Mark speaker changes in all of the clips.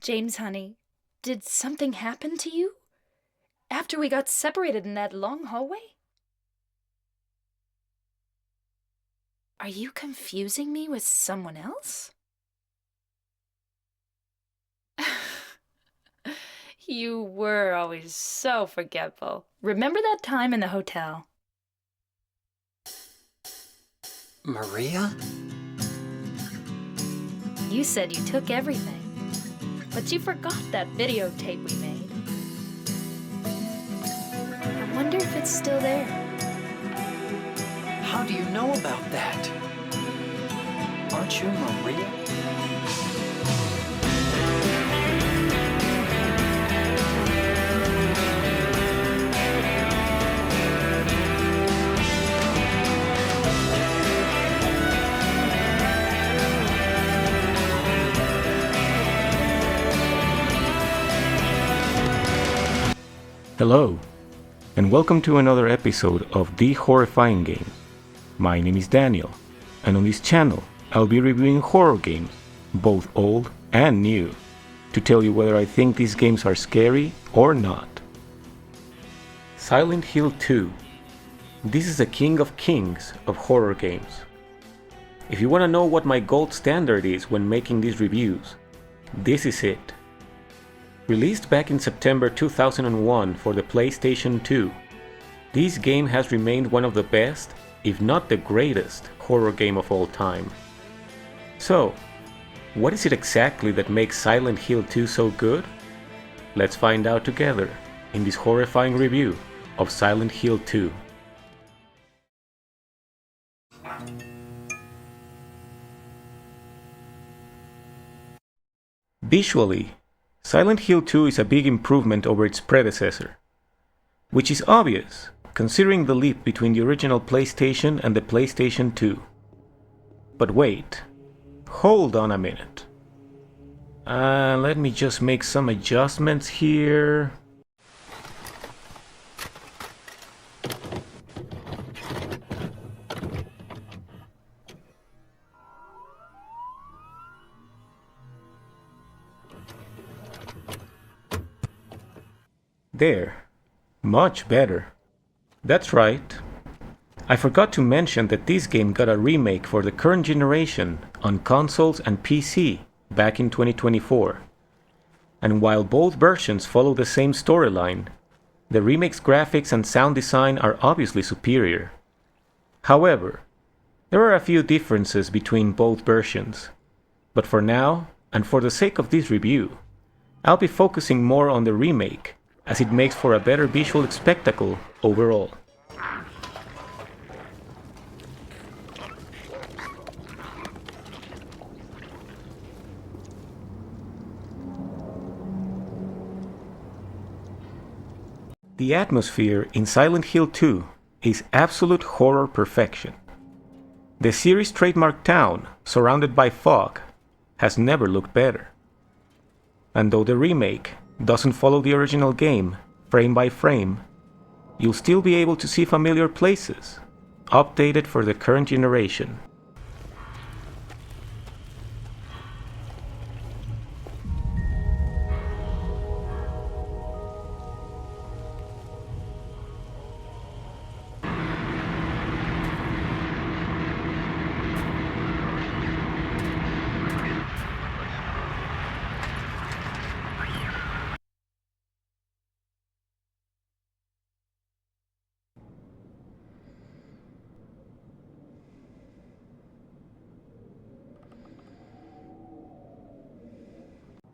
Speaker 1: James, honey, did something happen to you? After we got separated in that long hallway? Are you confusing me with someone else? You were always so forgetful. Remember that time in the hotel?
Speaker 2: Maria?
Speaker 1: You said you took everything, but you forgot that videotape we made. I wonder if it's still there.
Speaker 2: How do you know about that? Aren't you Maria?
Speaker 3: Hello, and welcome to another episode of The Horrifying Game. My name is Daniel, and on this channel I'll be reviewing horror games, both old and new, to tell you whether I think these games are scary or not. Silent Hill 2. This is the king of kings of horror games. If you want to know what my gold standard is when making these reviews, this is it. Released back in September 2001 for the PlayStation 2, this game has remained one of the best, if not the greatest, horror game of all time. So, what is it exactly that makes Silent Hill 2 so good? Let's find out together in this horrifying review of Silent Hill 2. Visually, Silent Hill 2 is a big improvement over its predecessor, which is obvious considering the leap between the original PlayStation and the PlayStation 2. But wait, hold on a minute. Let me just make some adjustments here. There. Much better. That's right. I forgot to mention that this game got a remake for the current generation on consoles and PC back in 2024. And while both versions follow the same storyline, the remake's graphics and sound design are obviously superior. However, there are a few differences between both versions. But for now, and for the sake of this review, I'll be focusing more on the remake, as it makes for a better visual spectacle overall. The atmosphere in Silent Hill 2 is absolute horror perfection. The series' trademark town, surrounded by fog, has never looked better. And though the remake doesn't follow the original game, frame by frame, you'll still be able to see familiar places, updated for the current generation.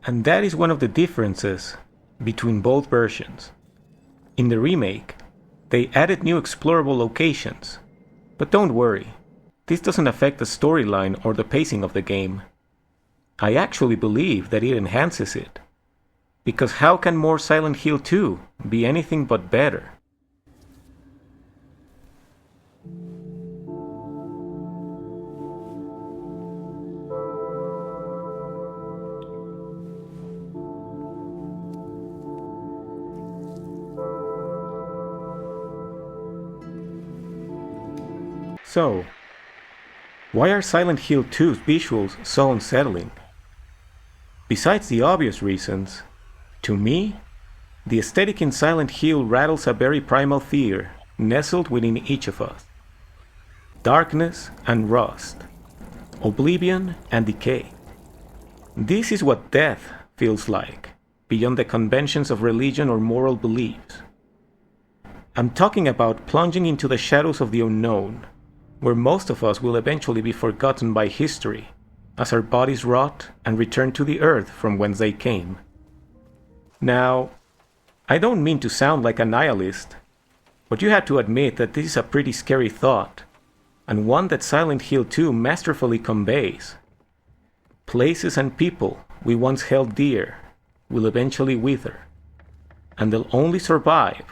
Speaker 3: And that is one of the differences between both versions. In the remake, they added new explorable locations. But don't worry, this doesn't affect the storyline or the pacing of the game. I actually believe that it enhances it. Because how can more Silent Hill 2 be anything but better? So, why are Silent Hill 2's visuals so unsettling? Besides the obvious reasons, to me, the aesthetic in Silent Hill rattles a very primal fear nestled within each of us. Darkness and rust, oblivion and decay. This is what death feels like, beyond the conventions of religion or moral beliefs. I'm talking about plunging into the shadows of the unknown, where most of us will eventually be forgotten by history, as our bodies rot and return to the earth from whence they came. Now, I don't mean to sound like a nihilist, but you have to admit that this is a pretty scary thought, and one that Silent Hill 2 masterfully conveys. Places and people we once held dear will eventually wither, and they'll only survive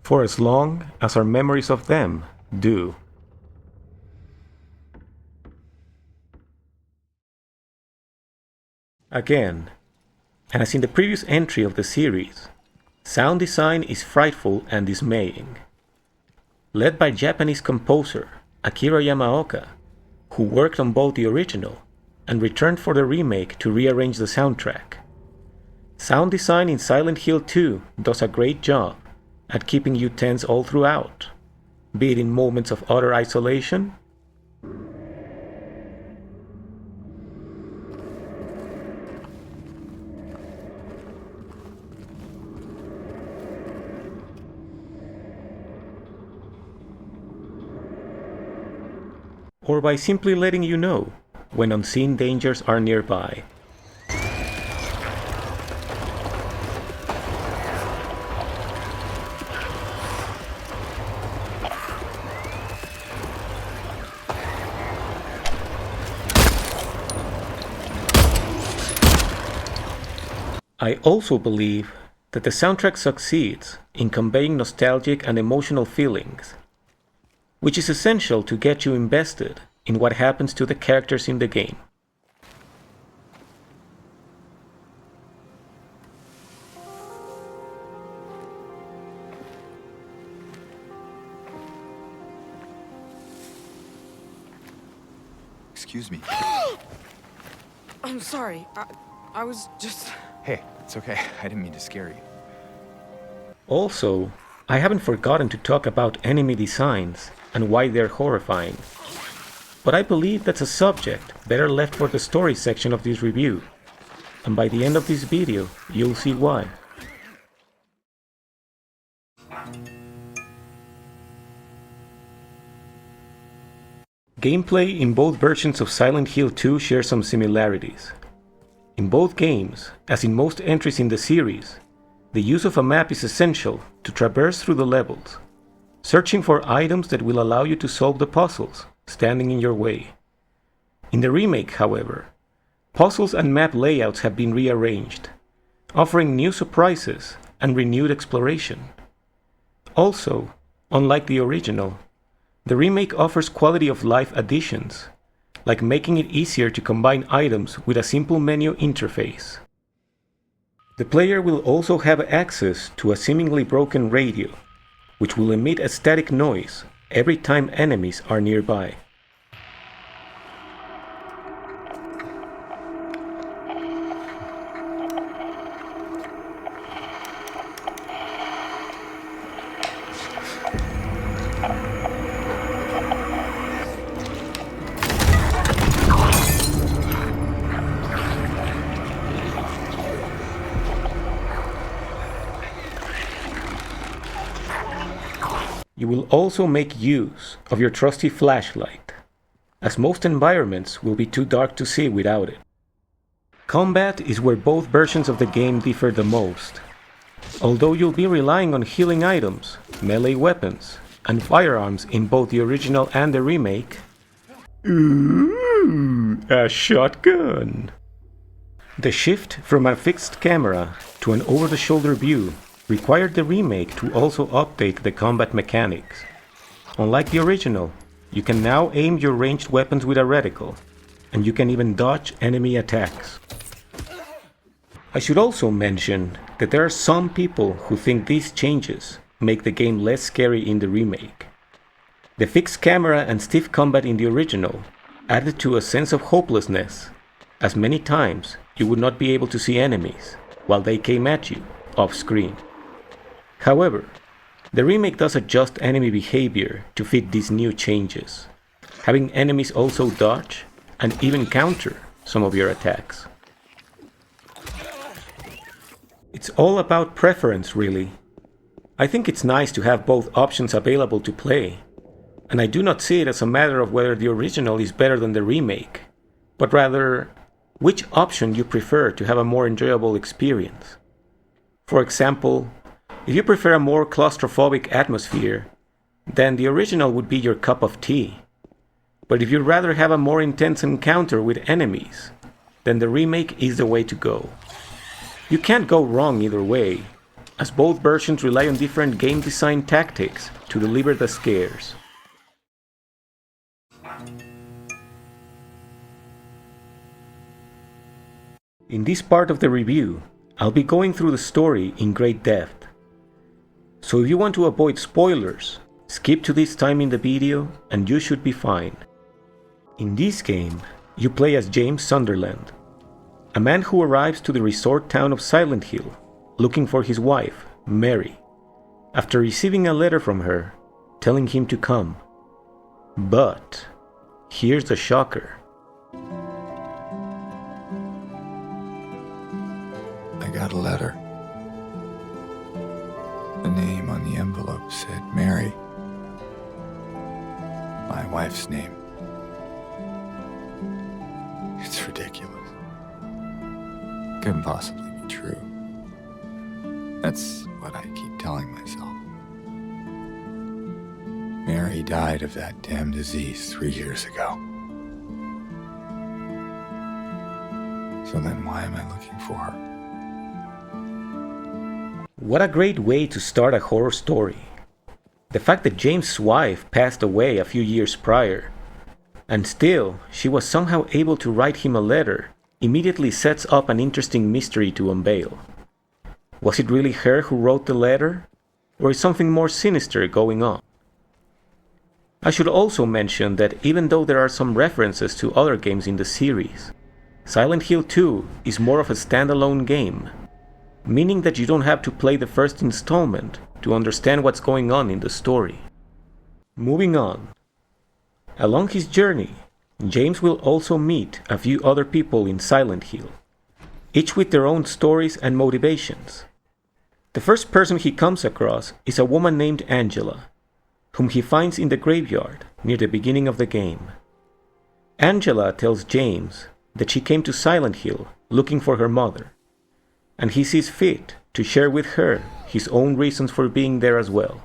Speaker 3: for as long as our memories of them do. Again, and as in the previous entry of the series, sound design is frightful and dismaying. Led by Japanese composer Akira Yamaoka, who worked on both the original and returned for the remake to rearrange the soundtrack. Sound design in Silent Hill 2 does a great job at keeping you tense all throughout, be it in moments of utter isolation or by simply letting you know when unseen dangers are nearby. I also believe that the soundtrack succeeds in conveying nostalgic and emotional feelings, which is essential to get you invested in what happens to the characters in the game.
Speaker 4: Excuse me.
Speaker 5: I'm sorry. I was just...
Speaker 4: Hey, it's okay. I didn't mean to scare you.
Speaker 3: Also, I haven't forgotten to talk about enemy designs and why they're horrifying. But I believe that's a subject better left for the story section of this review. And by the end of this video, you'll see why. Gameplay in both versions of Silent Hill 2 shares some similarities. In both games, as in most entries in the series, the use of a map is essential to traverse through the levels, searching for items that will allow you to solve the puzzles standing in your way. In the remake, however, puzzles and map layouts have been rearranged, offering new surprises and renewed exploration. Also, unlike the original, the remake offers quality of life additions, like making it easier to combine items with a simple menu interface. The player will also have access to a seemingly broken radio, which will emit a static noise every time enemies are nearby. You will also make use of your trusty flashlight, as most environments will be too dark to see without it. Combat is where both versions of the game differ the most, although you'll be relying on healing items, melee weapons, and firearms in both the original and the remake. Ooh, a shotgun! The shift from a fixed camera to an over-the-shoulder view required the remake to also update the combat mechanics. Unlike the original, you can now aim your ranged weapons with a reticle, and you can even dodge enemy attacks. I should also mention that there are some people who think these changes make the game less scary in the remake. The fixed camera and stiff combat in the original added to a sense of hopelessness, as many times you would not be able to see enemies while they came at you off-screen. However, the remake does adjust enemy behavior to fit these new changes, having enemies also dodge and even counter some of your attacks. It's all about preference, really. I think it's nice to have both options available to play, and I do not see it as a matter of whether the original is better than the remake, but rather which option you prefer to have a more enjoyable experience. For example, if you prefer a more claustrophobic atmosphere, then the original would be your cup of tea. But if you'd rather have a more intense encounter with enemies, then the remake is the way to go. You can't go wrong either way, as both versions rely on different game design tactics to deliver the scares. In this part of the review, I'll be going through the story in great depth. So if you want to avoid spoilers, skip to this time in the video and you should be fine. In this game, you play as James Sunderland, a man who arrives to the resort town of Silent Hill looking for his wife, Mary, after receiving a letter from her telling him to come. But here's the shocker.
Speaker 4: I got a letter. The name on the envelope said Mary. My wife's name. It's ridiculous. Couldn't possibly be true. That's what I keep telling myself. Mary died of that damn disease 3 years ago. So then why am I looking for her?
Speaker 3: What a great way to start a horror story. The fact that James' wife passed away a few years prior, and still she was somehow able to write him a letter, immediately sets up an interesting mystery to unveil. Was it really her who wrote the letter, or is something more sinister going on? I should also mention that even though there are some references to other games in the series, Silent Hill 2 is more of a standalone game, meaning that you don't have to play the first installment to understand what's going on in the story. Moving on. Along his journey, James will also meet a few other people in Silent Hill, each with their own stories and motivations. The first person he comes across is a woman named Angela, whom he finds in the graveyard near the beginning of the game. Angela tells James that she came to Silent Hill looking for her mother, and he sees fit to share with her his own reasons for being there as well.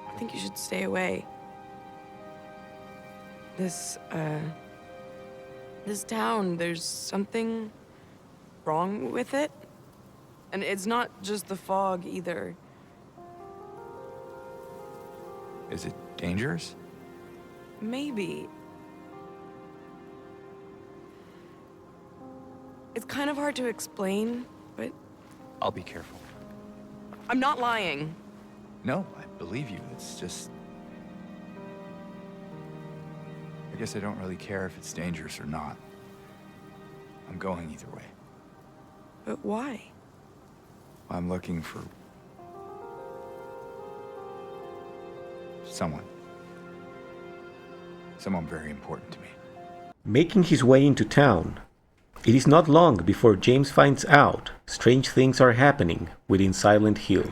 Speaker 5: I think you should stay away. This town, there's something wrong with it. And it's not just the fog either.
Speaker 4: Is it dangerous?
Speaker 5: Maybe. It's kind of hard to explain, but
Speaker 4: I'll be careful.
Speaker 5: I'm not lying.
Speaker 4: No, I believe you. It's just... I guess I don't really care if it's dangerous or not. I'm going either way.
Speaker 5: But why?
Speaker 4: I'm looking for... someone. Someone very important to me.
Speaker 3: Making his way into town, it is not long before James finds out strange things are happening within Silent Hill.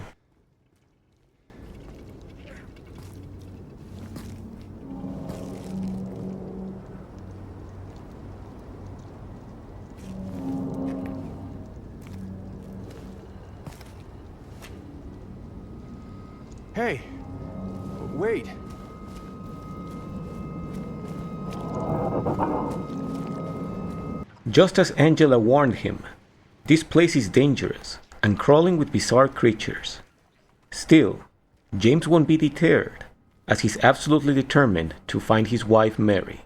Speaker 4: Hey! Wait!
Speaker 3: Just as Angela warned him, this place is dangerous and crawling with bizarre creatures. Still, James won't be deterred, as he's absolutely determined to find his wife Mary.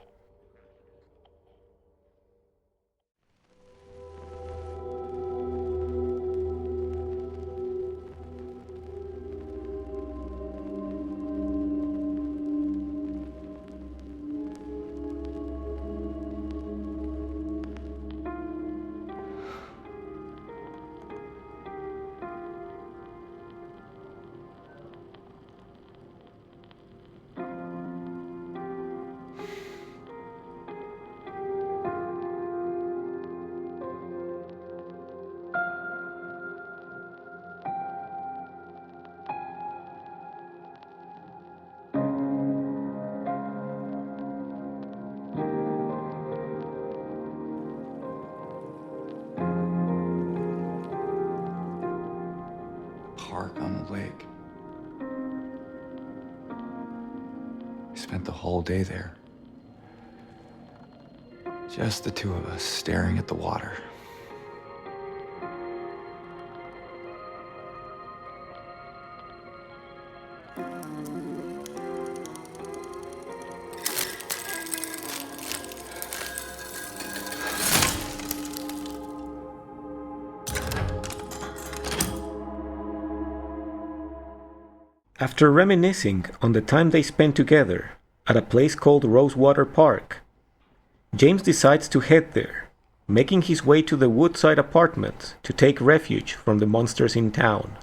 Speaker 4: We spent the whole day there. Just the two of us staring at the water.
Speaker 3: After reminiscing on the time they spent together at a place called Rosewater Park, James decides to head there, making his way to the Woodside Apartments to take refuge from the monsters in town.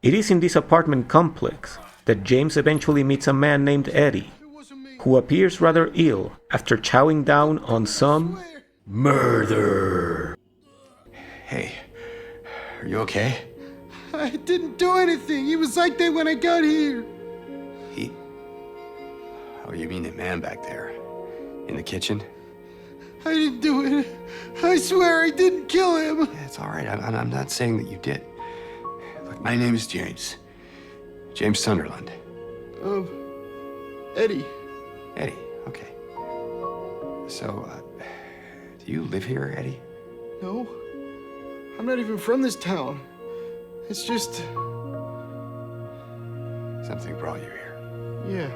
Speaker 3: It is in this apartment complex that James eventually meets a man named Eddie, who appears rather ill after chowing down on some murder.
Speaker 4: Hey, are you okay?
Speaker 6: I didn't do anything. He was like that when I got here.
Speaker 4: He... Oh, you mean the man back there? In the kitchen?
Speaker 6: I didn't do it. I swear I didn't kill him.
Speaker 4: Yeah, it's all right. I'm not saying that you did. Look, my name is James. James Sunderland.
Speaker 6: Eddie.
Speaker 4: Eddie, okay. So, do you live here, Eddie?
Speaker 6: No. I'm not even from this town. It's just...
Speaker 4: Something brought you here.
Speaker 6: Yeah.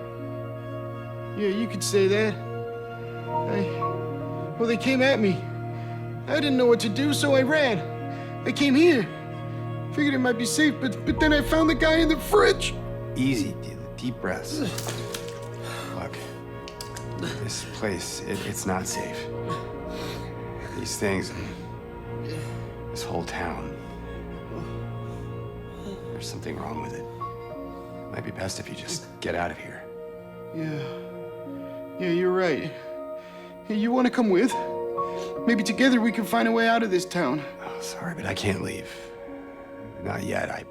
Speaker 6: Yeah, you could say that. Well, they came at me. I didn't know what to do, so I ran. I came here. Figured it might be safe, but then I found the guy in the fridge.
Speaker 4: Easy, deep breaths. Look, this place, it's not safe. These things, this whole town, there's something wrong with it. Might be best if you just get out of here.
Speaker 6: Yeah, you're right. Hey, you want to come with? Maybe together we can find a way out of this town.
Speaker 4: Oh, sorry, but I can't leave. Not yet. I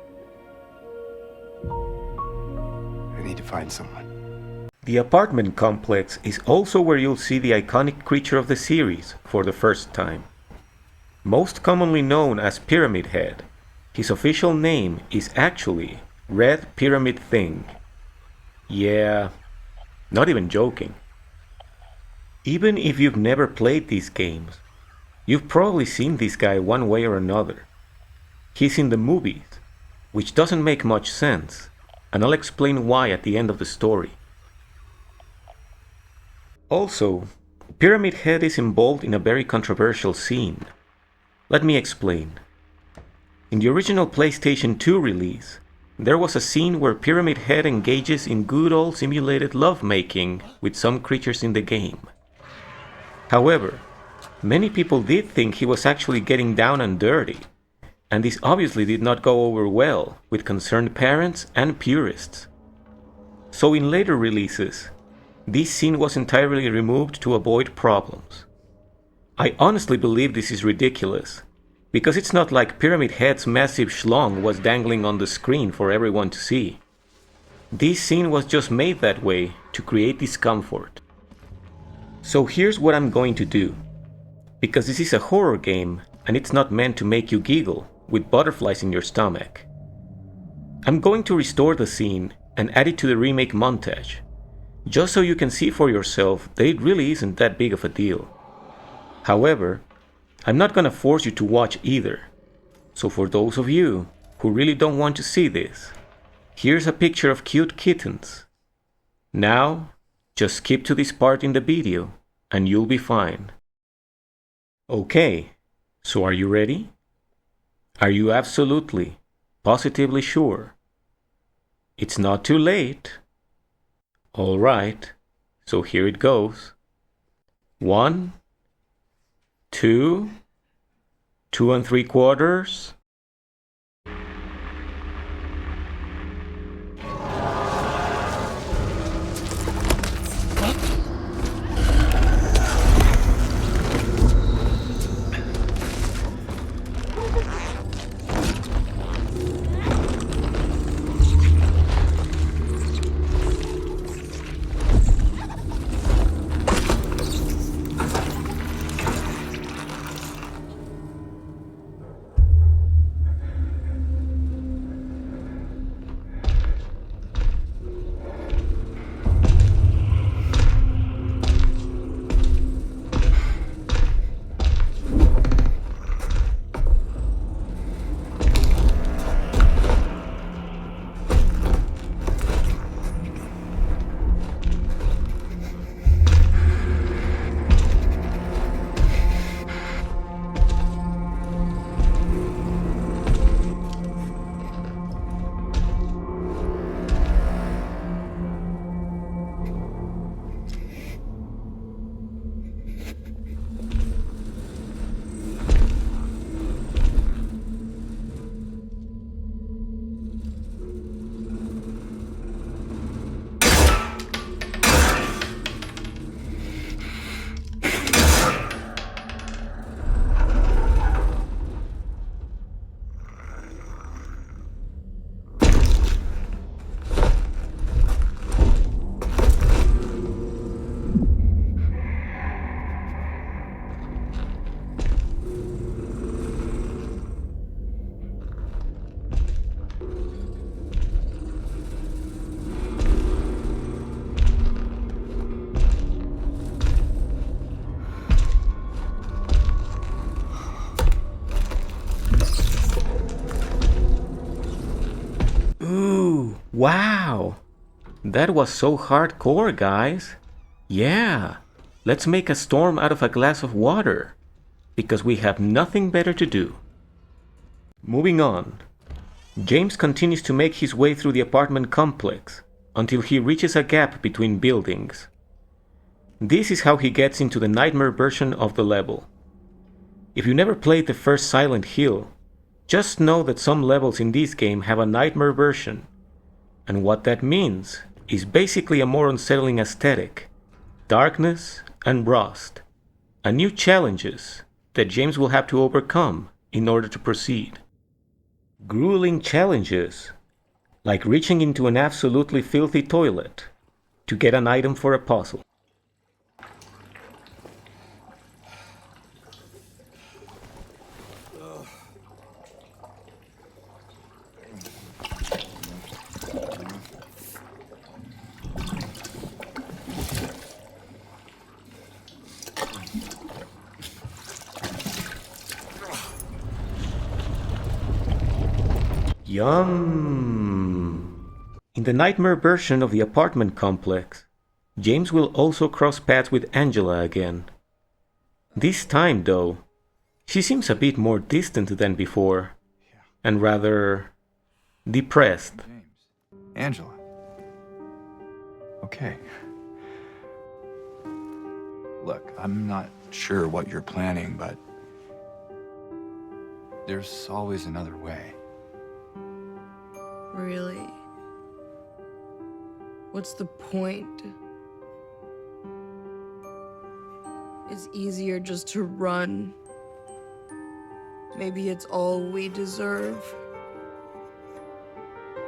Speaker 4: need to find someone.
Speaker 3: The apartment complex is also where you'll see the iconic creature of the series for the first time. Most commonly known as Pyramid Head, his official name is actually Red Pyramid Thing. Yeah, not even joking. Even if you've never played these games, you've probably seen this guy one way or another. He's in the movies, which doesn't make much sense, and I'll explain why at the end of the story. Also, Pyramid Head is involved in a very controversial scene. Let me explain. In the original PlayStation 2 release, there was a scene where Pyramid Head engages in good old simulated lovemaking with some creatures in the game. However, many people did think he was actually getting down and dirty, and this obviously did not go over well with concerned parents and purists. So in later releases, this scene was entirely removed to avoid problems. I honestly believe this is ridiculous, because it's not like Pyramid Head's massive schlong was dangling on the screen for everyone to see. This scene was just made that way to create discomfort. So here's what I'm going to do. Because this is a horror game and it's not meant to make you giggle with butterflies in your stomach. I'm going to restore the scene and add it to the remake montage, just so you can see for yourself that it really isn't that big of a deal. However, I'm not gonna force you to watch either. So for those of you who really don't want to see this, here's a picture of cute kittens. Now, just skip to this part in the video and you'll be fine. Okay, so are you ready? Are you absolutely, positively sure? It's not too late. Alright, so here it goes. 1, 2, 2 3/4. Wow! That was so hardcore, guys. Yeah, let's make a storm out of a glass of water, because we have nothing better to do. Moving on. James continues to make his way through the apartment complex until he reaches a gap between buildings. This is how he gets into the nightmare version of the level. If you never played the first Silent Hill, just know that some levels in this game have a nightmare version, and what that means is basically a more unsettling aesthetic, darkness and rust, and new challenges that James will have to overcome in order to proceed. Grueling challenges, like reaching into an absolutely filthy toilet to get an item for a puzzle. Yum! In the nightmare version of the apartment complex, James will also cross paths with Angela again. This time, though, she seems a bit more distant than before, and rather depressed.
Speaker 4: James. Angela. Okay. Look, I'm not sure what you're planning, but there's always another way.
Speaker 5: Really? What's the point? It's easier just to run. Maybe it's all we deserve.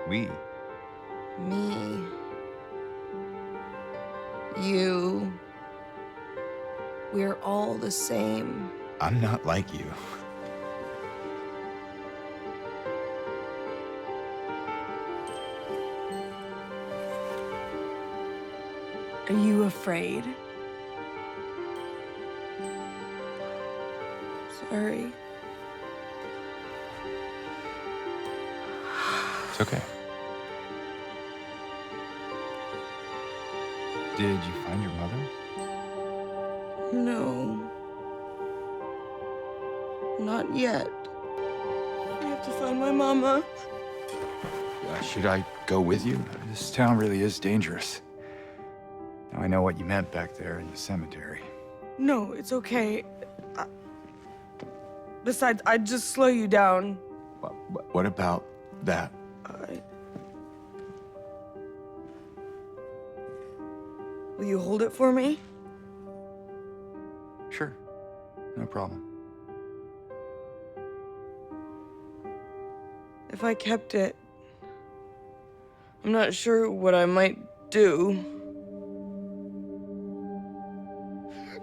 Speaker 4: We?
Speaker 5: Me. You. We're all the same.
Speaker 4: I'm not like you.
Speaker 5: Are you afraid? Sorry.
Speaker 4: It's okay. Did you find your mother?
Speaker 5: No. Not yet. I have to find my mama.
Speaker 4: Should I go with you? This town really is dangerous. Now I know what you meant back there in the cemetery.
Speaker 5: No, it's okay. Besides, I'd just slow you down.
Speaker 4: What about that?
Speaker 5: Will you hold it for me?
Speaker 4: Sure. No problem.
Speaker 5: If I kept it, I'm not sure what I might do.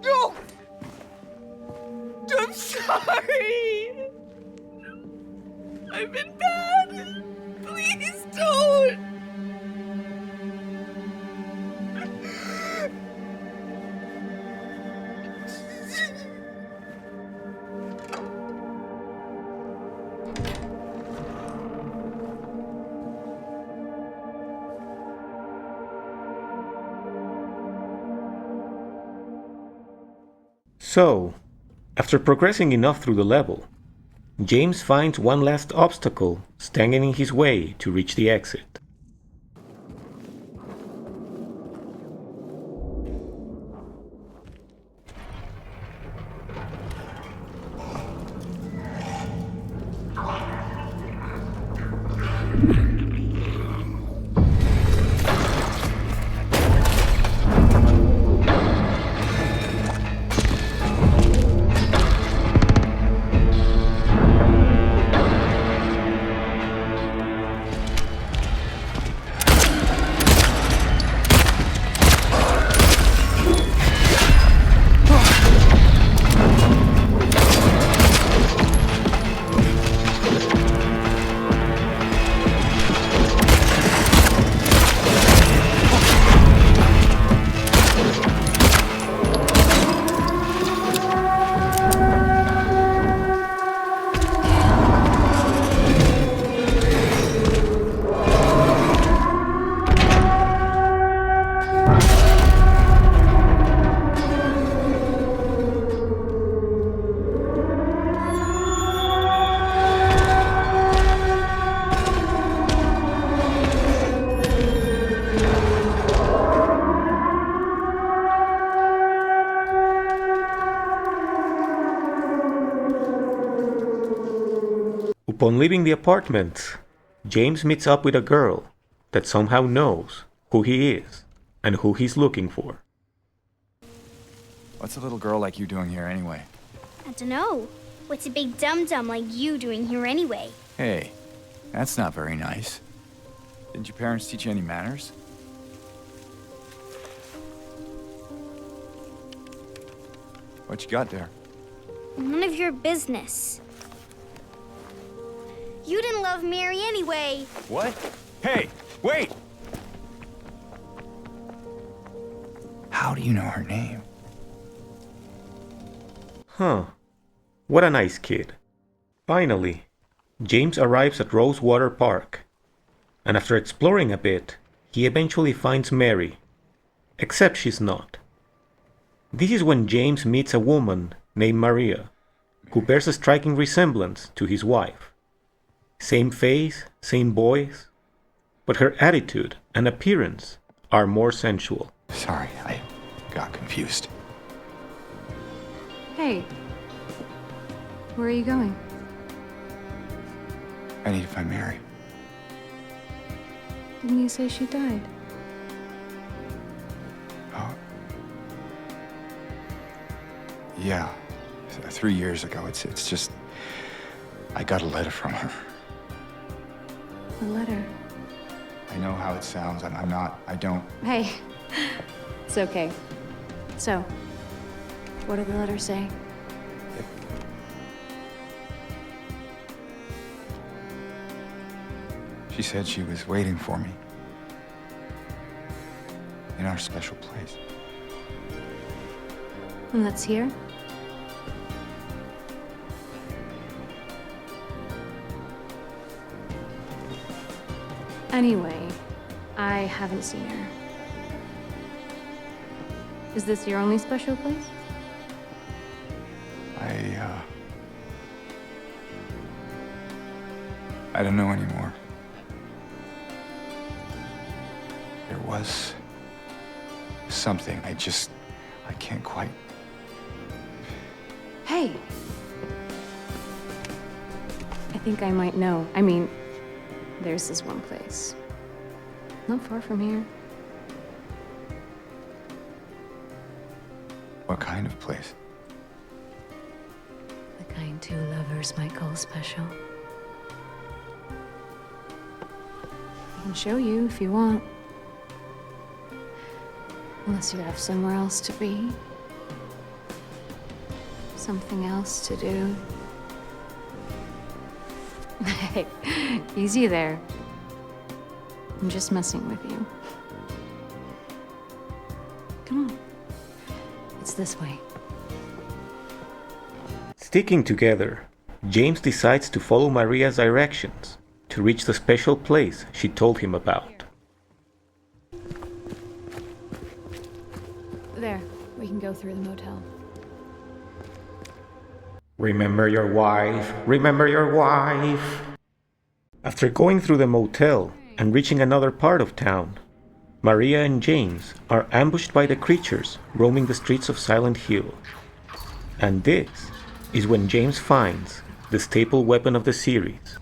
Speaker 5: No! I'm sorry! I've been bad! Please don't!
Speaker 3: So, after progressing enough through the level, James finds one last obstacle standing in his way to reach the exit. Upon leaving the apartment, James meets up with a girl that somehow knows who he is and who he's looking for.
Speaker 4: What's a little girl like you doing here anyway?
Speaker 7: I dunno. What's a big dum-dum like you doing here anyway?
Speaker 4: Hey, that's not very nice. Didn't your parents teach you any manners? What you got there?
Speaker 7: None of your business. You didn't love Mary anyway.
Speaker 4: What? Hey, wait! How do you know her name?
Speaker 3: Huh. What a nice kid. Finally, James arrives at Rosewater Park, and after exploring a bit, he eventually finds Mary. Except she's not. This is when James meets a woman named Maria, who bears a striking resemblance to his wife. Same face, same voice, but her attitude and appearance are more sensual.
Speaker 4: Sorry, I got confused.
Speaker 8: Hey, where are you going?
Speaker 4: I need to find Mary.
Speaker 8: Didn't you say she died?
Speaker 4: Oh. Yeah. 3 years ago. It's just... I got a letter from her.
Speaker 8: A letter?
Speaker 4: I know how it sounds. I don't...
Speaker 8: Hey, it's okay. So, what did the letter say?
Speaker 4: She said she was waiting for me. In our special place.
Speaker 8: And that's here? Anyway, I haven't seen her. Is this your only special place?
Speaker 4: I don't know anymore. There was something. I can't quite.
Speaker 8: Hey! I think I might know. I mean, there's this one place. Not far from here.
Speaker 4: What kind of place?
Speaker 8: The kind two lovers might call special. I can show you if you want. Unless you have somewhere else to be. Something else to do. Hey, easy there. I'm just messing with you. Come on. It's this way.
Speaker 3: Sticking together, James decides to follow Maria's directions to reach the special place she told him about.
Speaker 8: There, we can go through the motel.
Speaker 3: Remember your wife, remember your wife. After going through the motel and reaching another part of town, Maria and James are ambushed by the creatures roaming the streets of Silent Hill. And this is when James finds the staple weapon of the series.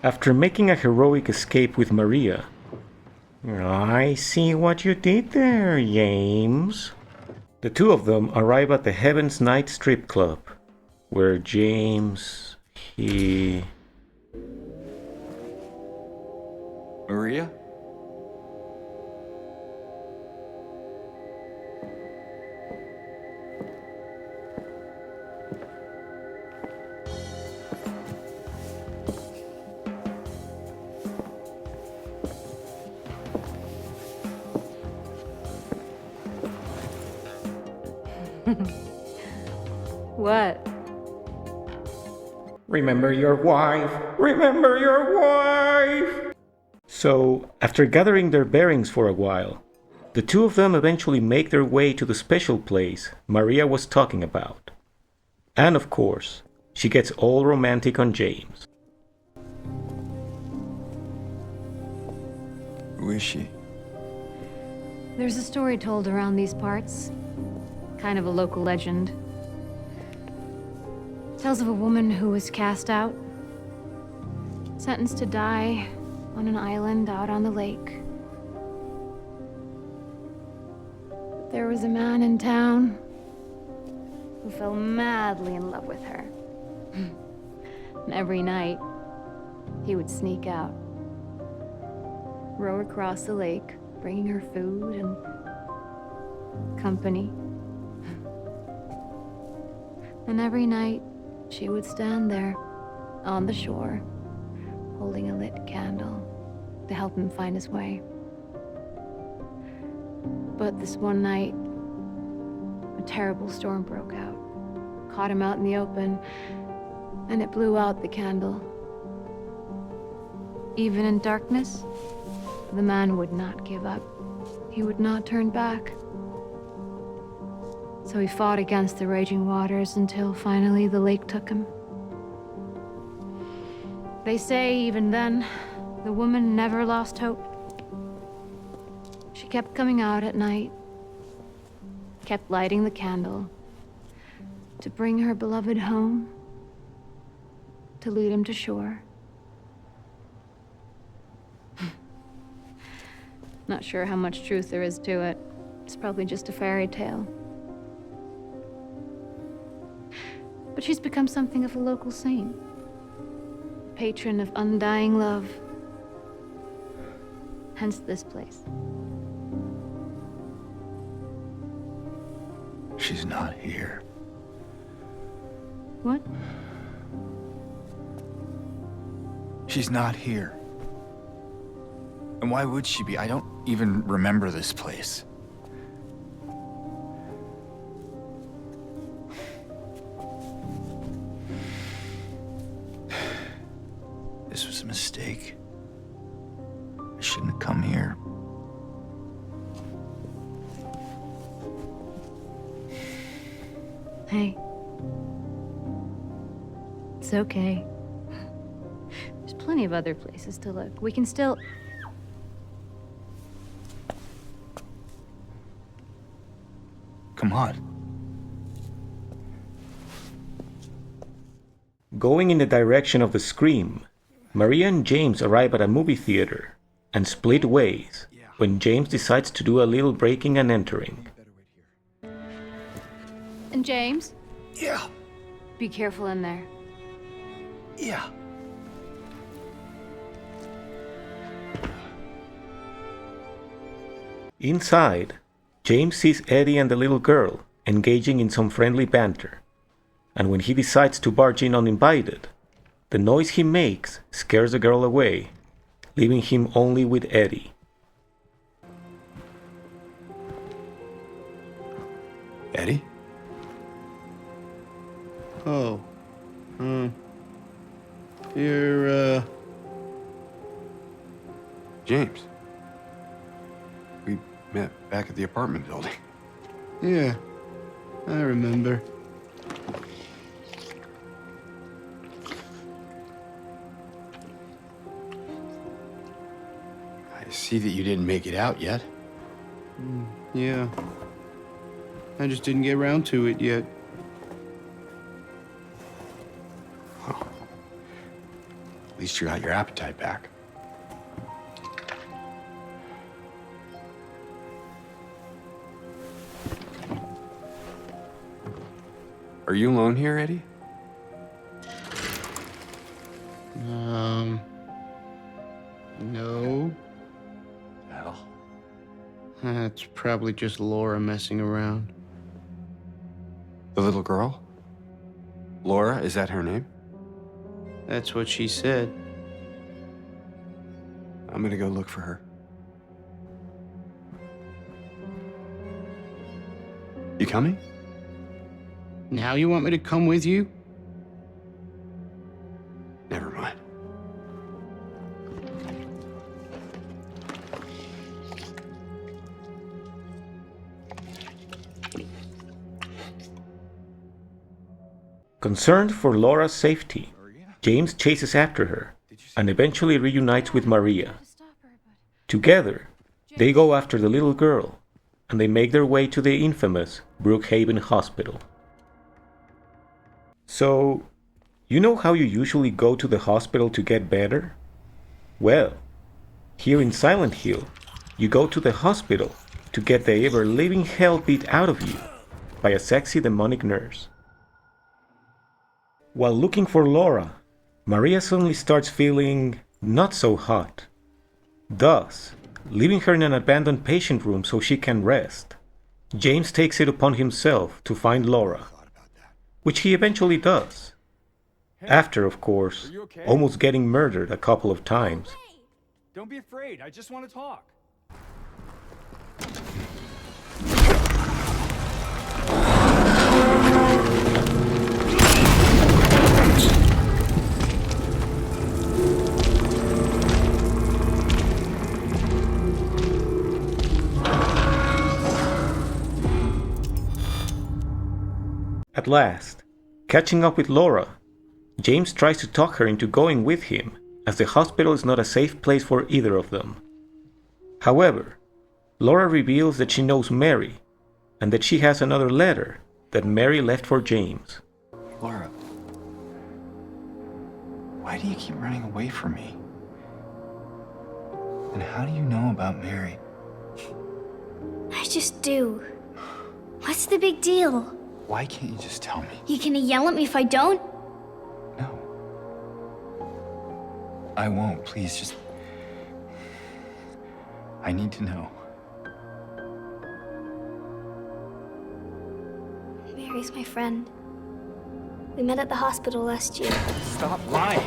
Speaker 3: After making a heroic escape with Maria, I see what you did there, James. The two of them arrive at the Heaven's Night strip club, where James,
Speaker 4: Maria?
Speaker 8: What?
Speaker 3: Remember your wife! Remember your wife! So, after gathering their bearings for a while, the two of them eventually make their way to the special place Maria was talking about. And of course, she gets all romantic on James.
Speaker 4: Who is she?
Speaker 8: There's a story told around these parts. Kind of a local legend. Tells of a woman who was cast out, sentenced to die on an island out on the lake. But there was a man in town who fell madly in love with her. And every night, he would sneak out, row across the lake, bringing her food and company. And every night, she would stand there on the shore, holding a lit candle to help him find his way. But this one night, a terrible storm broke out, caught him out in the open, and it blew out the candle. Even in darkness, the man would not give up. He would not turn back. So he fought against the raging waters until finally the lake took him. They say even then, the woman never lost hope. She kept coming out at night, kept lighting the candle to bring her beloved home, to lead him to shore. Not sure how much truth there is to it. It's probably just a fairy tale. But she's become something of a local saint, patron of undying love. Hence this place.
Speaker 4: She's not here.
Speaker 8: What?
Speaker 4: She's not here. And why would she be? I don't even remember this place. This was a mistake. I shouldn't have come here.
Speaker 8: Hey. It's okay. There's plenty of other places to look. We can still...
Speaker 4: Come on.
Speaker 3: Going in the direction of the scream, Maria and James arrive at a movie theater and split ways when James decides to do a little breaking and entering.
Speaker 8: And James,
Speaker 4: Yeah.
Speaker 8: be careful in there.
Speaker 4: Yeah.
Speaker 3: Inside, James sees Eddie and the little girl engaging in some friendly banter, and when he decides to barge in uninvited, the noise he makes scares the girl away, leaving him only with Eddie.
Speaker 4: Eddie?
Speaker 6: Oh. You're,
Speaker 9: James. We met back at the apartment building.
Speaker 6: Yeah. I remember.
Speaker 9: I see that you didn't make it out yet.
Speaker 6: Yeah. I just didn't get around to it yet.
Speaker 9: At least you got your appetite back. Are you alone here, Eddie?
Speaker 6: No.
Speaker 9: Well,
Speaker 6: That's probably just Laura messing around.
Speaker 9: the little girl? Laura, is that her name?
Speaker 6: That's what she said.
Speaker 9: I'm gonna go look for her. You coming?
Speaker 6: Now you want me to come with you?
Speaker 4: Never mind.
Speaker 3: Concerned for Laura's safety, James chases after her and eventually reunites with Maria. Together, they go after the little girl, and they make their way to the infamous Brookhaven Hospital. So, you know how you usually go to the hospital to get better? Well, here in Silent Hill, you go to the hospital to get the ever-living hell beat out of you by a sexy demonic nurse. While looking for Laura, Maria suddenly starts feeling not so hot. Thus, leaving her in an abandoned patient room so she can rest, James takes it upon himself to find Laura, which he eventually does. After, of course, almost getting murdered a couple of times.
Speaker 9: Don't be afraid. I just want to talk.
Speaker 3: At last, catching up with Laura, James tries to talk her into going with him, as the hospital is not a safe place for either of them. However, Laura reveals that she knows Mary, and that she has another letter that Mary left for James.
Speaker 4: Laura, why do you keep running away from me? And how do you know about Mary?
Speaker 7: I just do. What's the big deal?
Speaker 4: Why can't you just tell me?
Speaker 7: You gonna yell at me if I don't?
Speaker 4: No. I won't. Please, just... I need to know.
Speaker 7: Mary's my friend. We met at the hospital last year.
Speaker 4: Stop lying.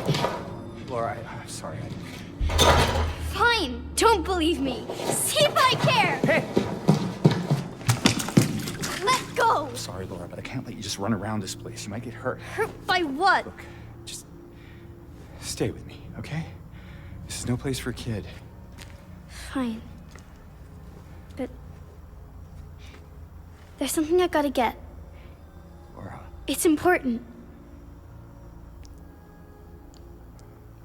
Speaker 4: Laura, I'm sorry.
Speaker 7: Fine! Don't believe me! See if I care!
Speaker 4: Hey!
Speaker 7: Let go!
Speaker 4: I'm sorry, Laura, but I can't let you just run around this place. You might get hurt.
Speaker 7: Hurt by what?
Speaker 4: Look, just stay with me, okay? This is no place for a kid.
Speaker 7: Fine. But there's something I gotta get.
Speaker 4: Laura,
Speaker 7: It's important.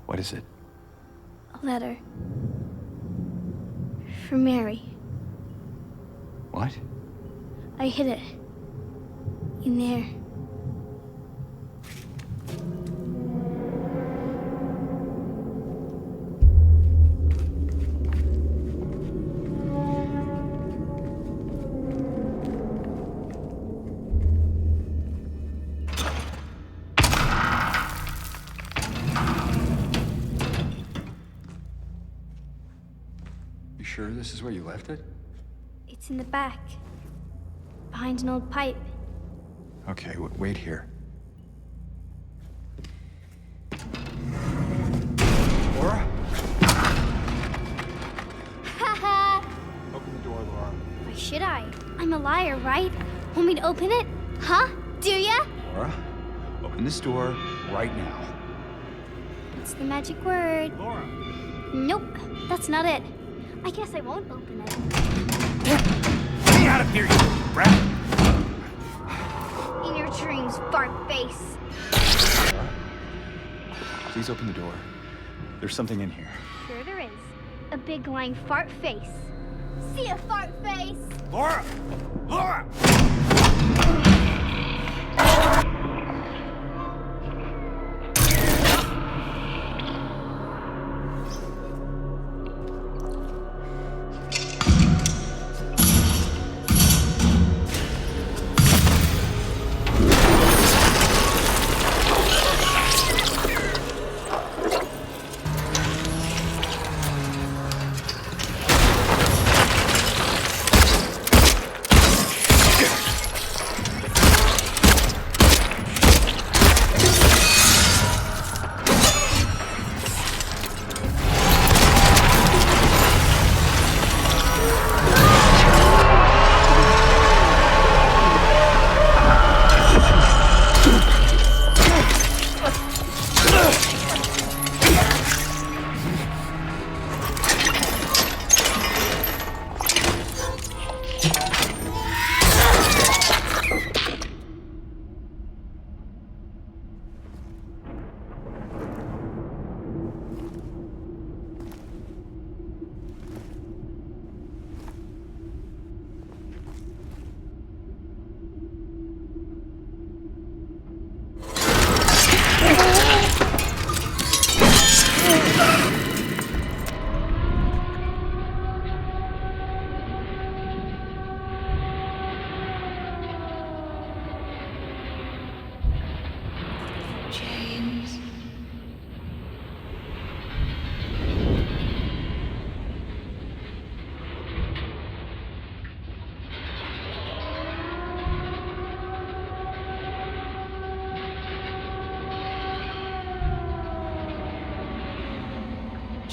Speaker 4: what is it?
Speaker 7: A letter. From Mary.
Speaker 4: What?
Speaker 7: I hid it. In there.
Speaker 4: You sure this is where you left it?
Speaker 7: It's in the back. Behind an old pipe.
Speaker 4: Okay, wait here. Laura?
Speaker 7: Haha!
Speaker 9: Open the door, Laura.
Speaker 7: Why should I? I'm a liar, right? Want me to open it? Huh? Do ya?
Speaker 4: Laura, open this door right now.
Speaker 7: It's the magic word.
Speaker 9: Laura!
Speaker 7: Nope, that's not it. I guess I won't open it.
Speaker 4: Get me out of here, you brat!
Speaker 7: In your dreams, fart face.
Speaker 4: Please open the door. There's something in here.
Speaker 7: Sure there is. A big lying fart face. See a fart face?
Speaker 4: Laura! Laura!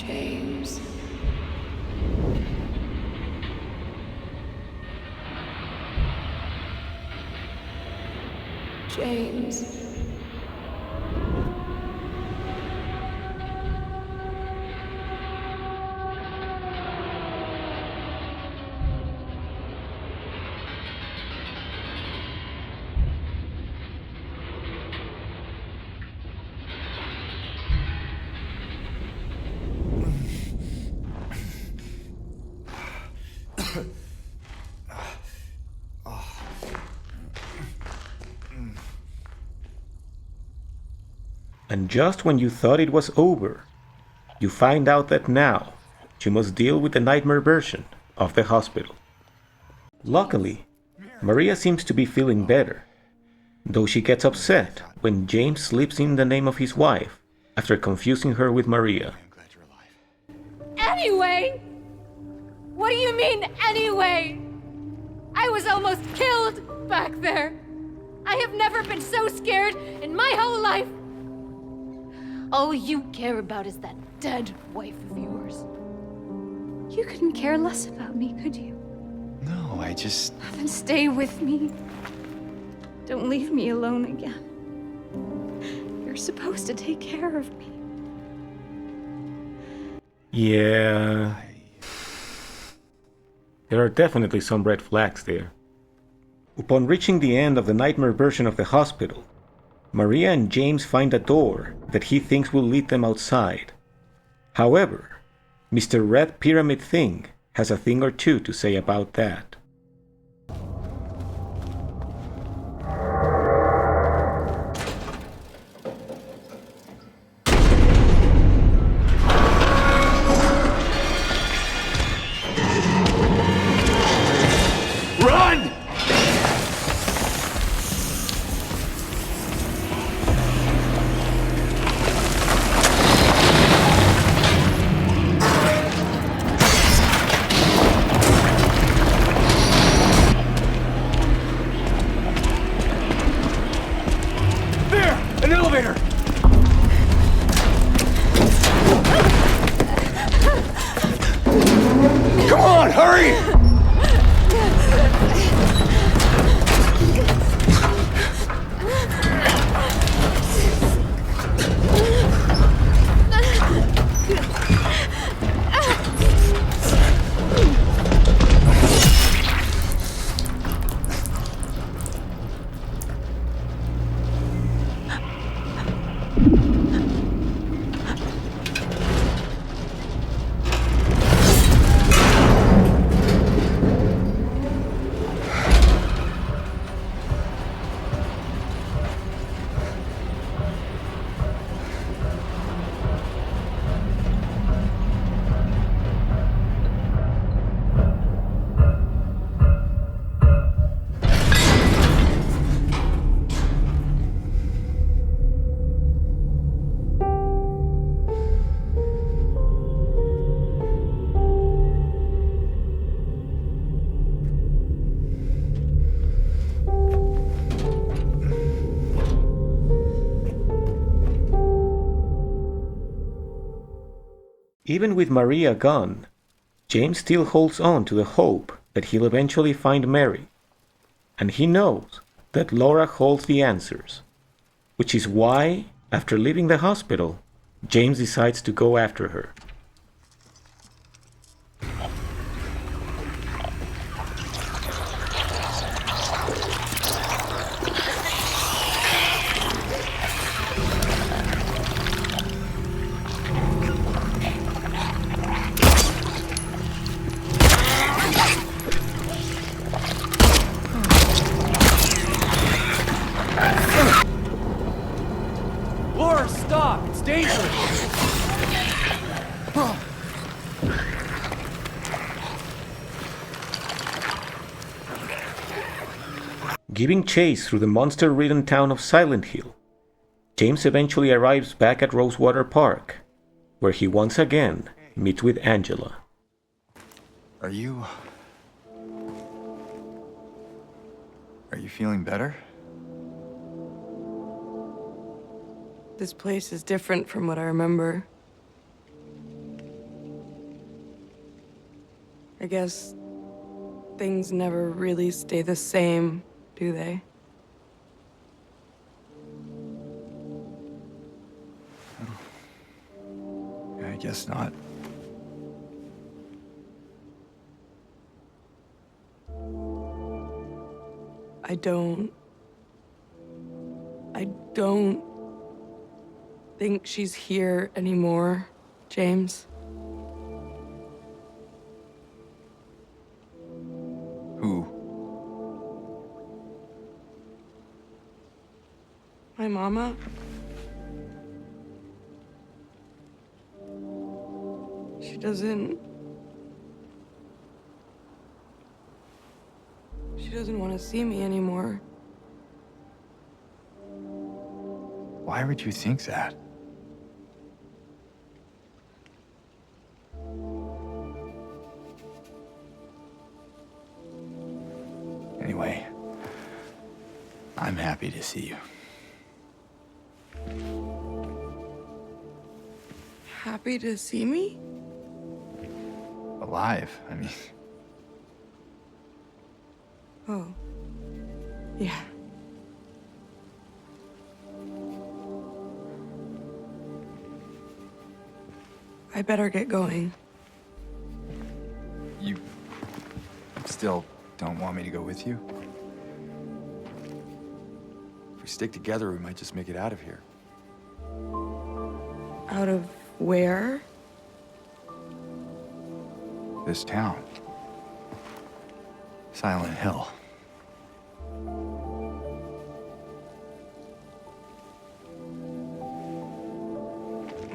Speaker 8: James. James.
Speaker 3: And just when you thought it was over, you find out that now you must deal with the nightmare version of the hospital. Luckily, Maria seems to be feeling better, though she gets upset when James slips in the name of his wife after confusing her with Maria.
Speaker 8: Anyway? What do you mean, anyway? I was almost killed back there. I have never been so scared in my whole life. All you care about is that dead wife of yours. You couldn't care less about me, could you?
Speaker 4: No, I just...
Speaker 8: Then stay with me. Don't leave me alone again. You're supposed to take care of me.
Speaker 3: Yeah. There are definitely some red flags there. Upon reaching the end of the nightmare version of the hospital, Maria and James find a door that he thinks will lead them outside. However, Mr. Red Pyramid Thing has a thing or two to say about that.
Speaker 4: Run! There! An elevator! Come on, hurry!
Speaker 3: Even with Maria gone, James still holds on to the hope that he'll eventually find Mary. And he knows that Laura holds the answers, which is why, after leaving the hospital, James decides to go after her.
Speaker 2: Laura, stop! It's dangerous!
Speaker 3: Giving chase through the monster-ridden town of Silent Hill, James eventually arrives back at Rosewater Park, where he once again meets with Angela.
Speaker 4: Are you feeling better?
Speaker 5: This place is different from what I remember. I guess things never really stay the same, do they?
Speaker 4: I guess not.
Speaker 5: I don't think she's here anymore, James.
Speaker 4: Who?
Speaker 5: My mama? She doesn't want to see me anymore.
Speaker 4: Why would you think that? Anyway, I'm happy to see you.
Speaker 5: Happy to see me?
Speaker 4: Alive, I mean.
Speaker 5: Oh. Yeah. I better get going.
Speaker 4: You still don't want me to go with you? If we stick together, we might just make it out of here.
Speaker 5: Out of where?
Speaker 4: This town. Silent Hill.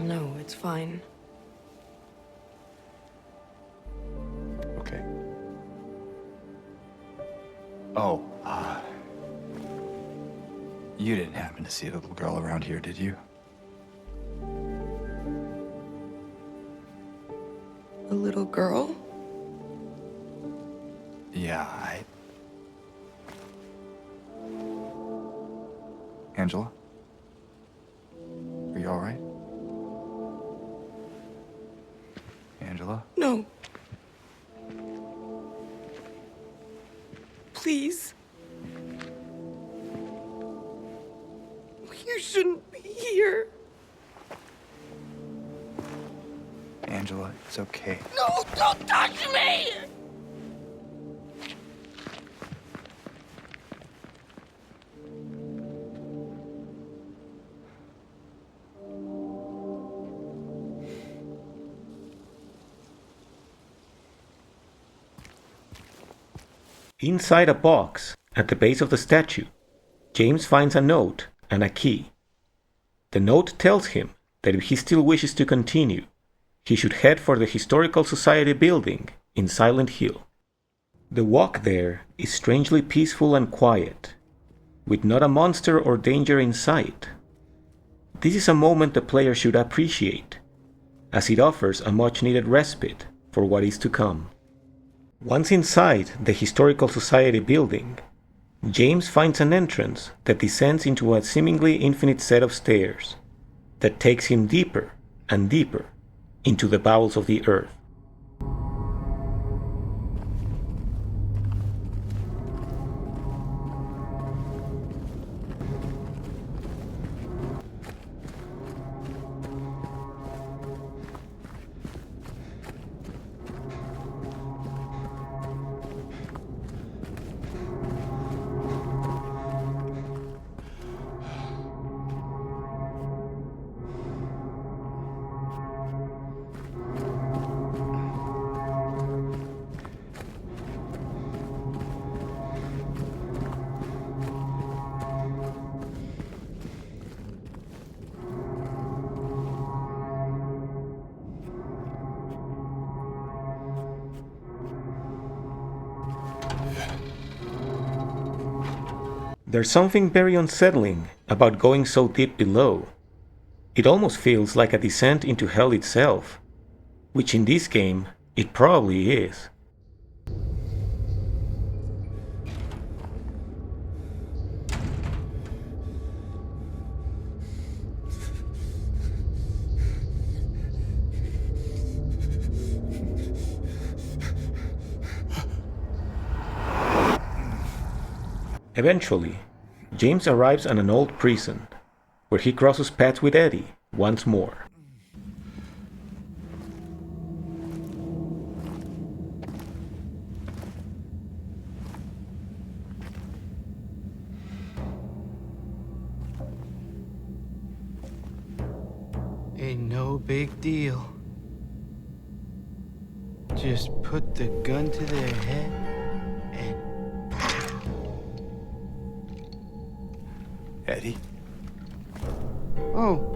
Speaker 5: No, it's fine.
Speaker 4: Okay. Oh, you didn't happen to see a little girl around here, did you?
Speaker 5: A little girl?
Speaker 4: Yeah, Angela? Are you all right? Angela?
Speaker 5: No. Please. You shouldn't be here.
Speaker 4: Angela, it's okay.
Speaker 5: No, don't touch me!
Speaker 3: Inside a box, at the base of the statue, James finds a note and a key. The note tells him that if he still wishes to continue, he should head for the Historical Society building in Silent Hill. The walk there is strangely peaceful and quiet, with not a monster or danger in sight. This is a moment the player should appreciate, as it offers a much-needed respite for what is to come. Once inside the Historical Society building, James finds an entrance that descends into a seemingly infinite set of stairs that takes him deeper and deeper into the bowels of the earth. There's something very unsettling about going so deep below. It almost feels like a descent into hell itself, which in this game it probably is. Eventually, James arrives at an old prison, where he crosses paths with Eddie once more.
Speaker 6: Ain't no big deal. Just put the gun to their head and pow.
Speaker 4: Eddie?
Speaker 6: Oh,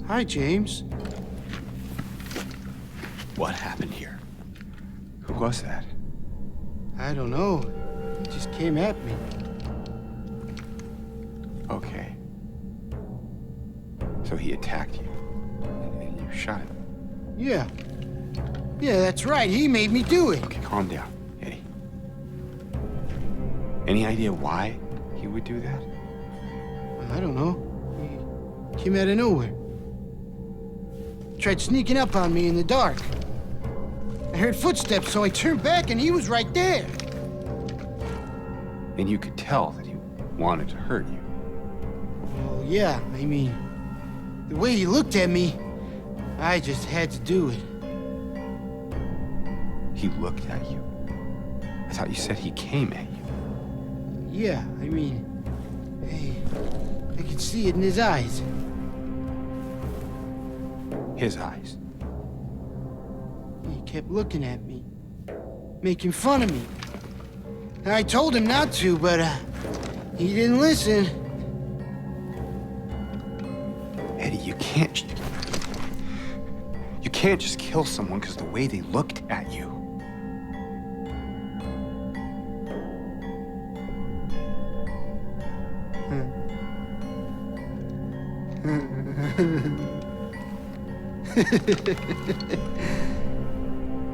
Speaker 6: hi, James.
Speaker 4: What happened here? Who was that?
Speaker 6: I don't know. He just came at me.
Speaker 4: Okay. So he attacked you, and you shot him.
Speaker 6: Yeah. Yeah, that's right. He made me do it.
Speaker 4: Okay, calm down, Eddie. Any idea why he would do that?
Speaker 6: I don't know. He came out of nowhere. Tried sneaking up on me in the dark. I heard footsteps, so I turned back and he was right there.
Speaker 4: And you could tell that he wanted to hurt you.
Speaker 6: Well, yeah, I mean, the way he looked at me, I just had to do it.
Speaker 4: He looked at you? I thought you said he came at you.
Speaker 6: Yeah, I mean, hey, I could see it in his eyes.
Speaker 4: His eyes.
Speaker 6: He kept looking at me, making fun of me. I told him not to, but he didn't listen.
Speaker 4: Eddie, you can't just kill someone because the way they looked at you.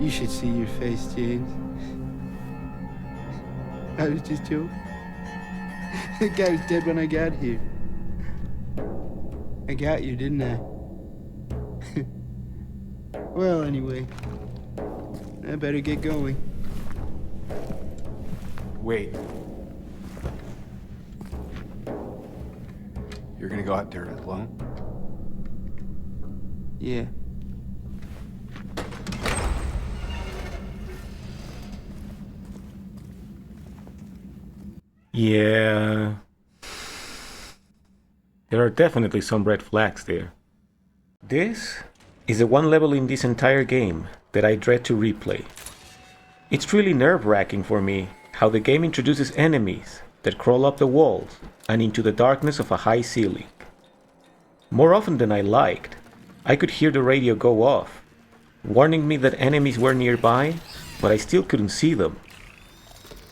Speaker 6: You should see your face, James. I was just joking. The guy was dead when I got here. I got you, didn't I? Well, anyway, I better get going.
Speaker 4: Wait. You're gonna go out there alone?
Speaker 6: Yeah.
Speaker 3: Yeah. There are definitely some red flags there. This is the one level in this entire game that I dread to replay. It's really nerve-wracking for me how the game introduces enemies that crawl up the walls and into the darkness of a high ceiling. More often than I liked, I could hear the radio go off, warning me that enemies were nearby, but I still couldn't see them.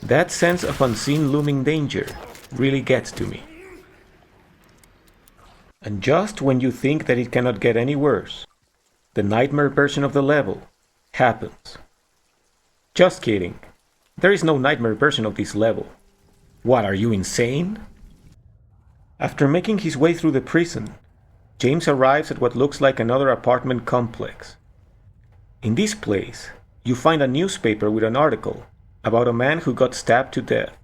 Speaker 3: That sense of unseen looming danger really gets to me. And just when you think that it cannot get any worse, the nightmare version of the level happens. Just kidding. There is no nightmare version of this level. What, are you insane? After making his way through the prison, James arrives at what looks like another apartment complex. In this place, you find a newspaper with an article about a man who got stabbed to death.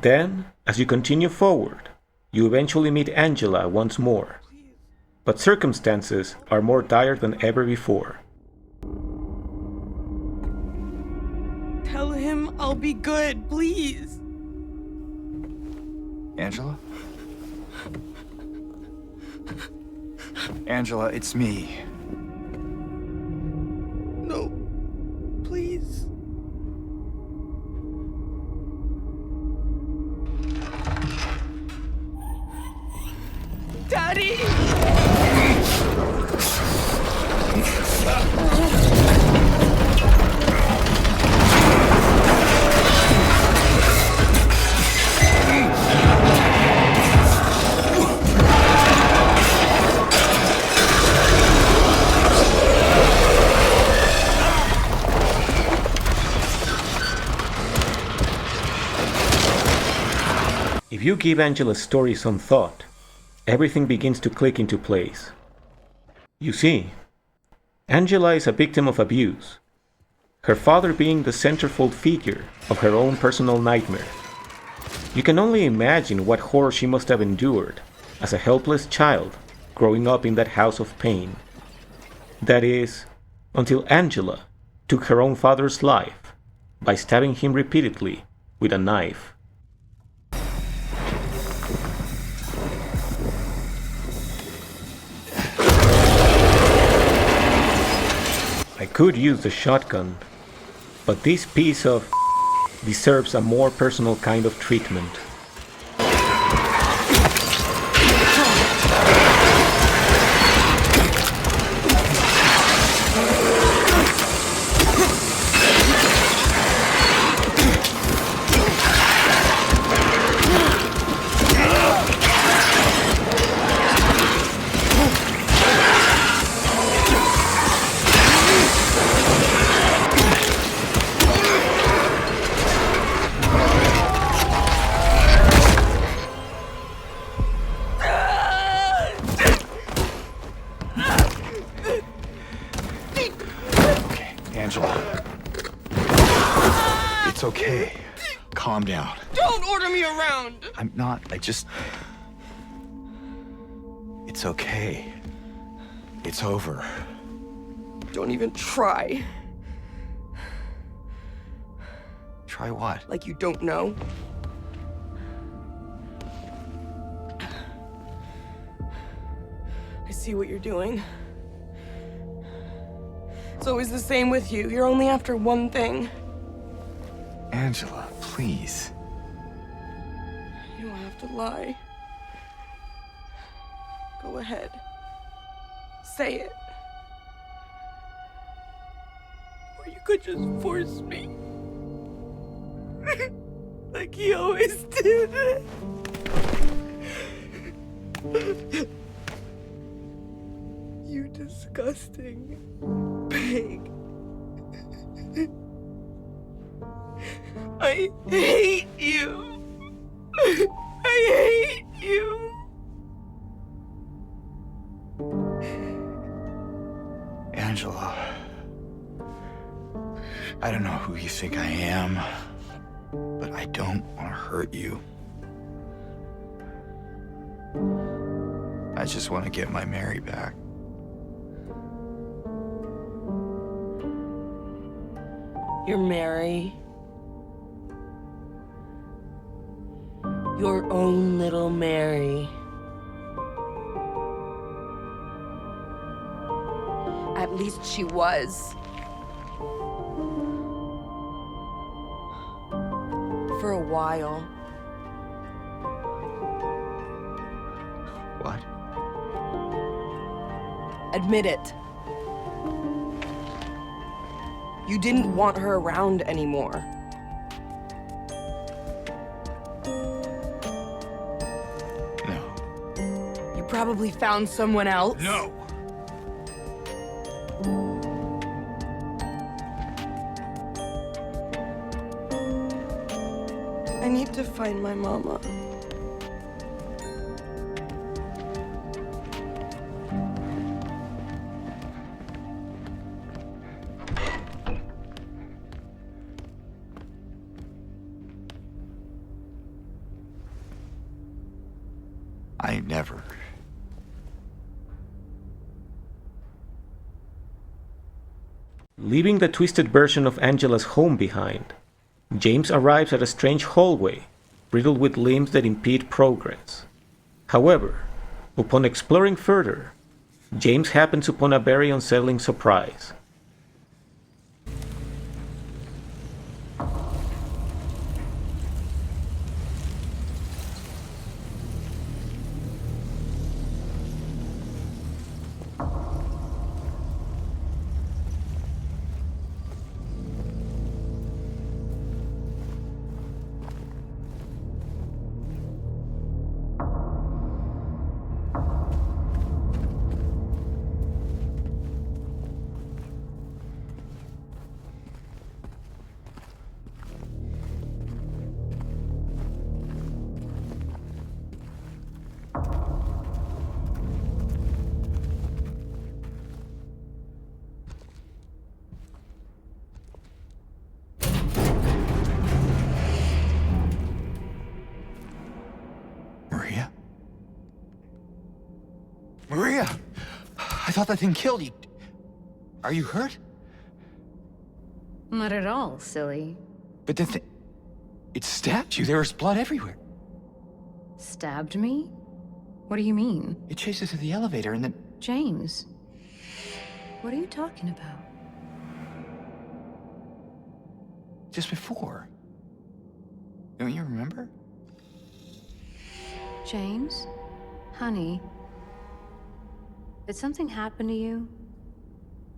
Speaker 3: Then, as you continue forward, you eventually meet Angela once more. But circumstances are more dire than ever before.
Speaker 5: Tell him I'll be good, please.
Speaker 4: Angela? Angela, it's me.
Speaker 5: No, please. Daddy!
Speaker 3: If you give Angela's story some thought, everything begins to click into place. You see, Angela is a victim of abuse. her father being the centerfold figure of her own personal nightmare. You can only imagine what horror she must have endured as a helpless child growing up in that house of pain. That is, until Angela took her own father's life by stabbing him repeatedly with a knife. I could use the shotgun, but this piece of deserves a more personal kind of treatment.
Speaker 4: Angela. It's okay. Calm down.
Speaker 5: Don't order me around!
Speaker 4: I'm not. It's okay. It's over.
Speaker 5: Don't even try.
Speaker 4: Try what?
Speaker 5: Like you don't know. I see what you're doing. It's always the same with you. You're only after one thing.
Speaker 4: Angela, please.
Speaker 5: You don't have to lie. Go ahead. Say it. Or you could just force me. Like he always did. You disgusting pig. I hate you. I hate you.
Speaker 4: Angela. I don't know who you think I am, but I don't want to hurt you. I just want to get my Mary back.
Speaker 5: You're Mary. Your own little Mary. At least she was. For a while.
Speaker 4: What?
Speaker 5: Admit it. You didn't want her around anymore.
Speaker 4: No.
Speaker 5: You probably found someone else.
Speaker 4: No!
Speaker 5: I need to find my mama.
Speaker 4: I never.
Speaker 3: Leaving the twisted version of Angela's home behind, James arrives at a strange hallway riddled with limbs that impede progress. However, upon exploring further, James happens upon a very unsettling surprise.
Speaker 4: Maria! I thought that thing killed you. Are you hurt?
Speaker 8: Not at all, silly.
Speaker 4: But the thing... It stabbed you. There was blood everywhere.
Speaker 8: Stabbed me? What do you mean?
Speaker 4: It chased us to the elevator and then...
Speaker 8: James, what are you talking about?
Speaker 4: Just before. Don't you remember?
Speaker 8: James? Honey? Did something happen to you?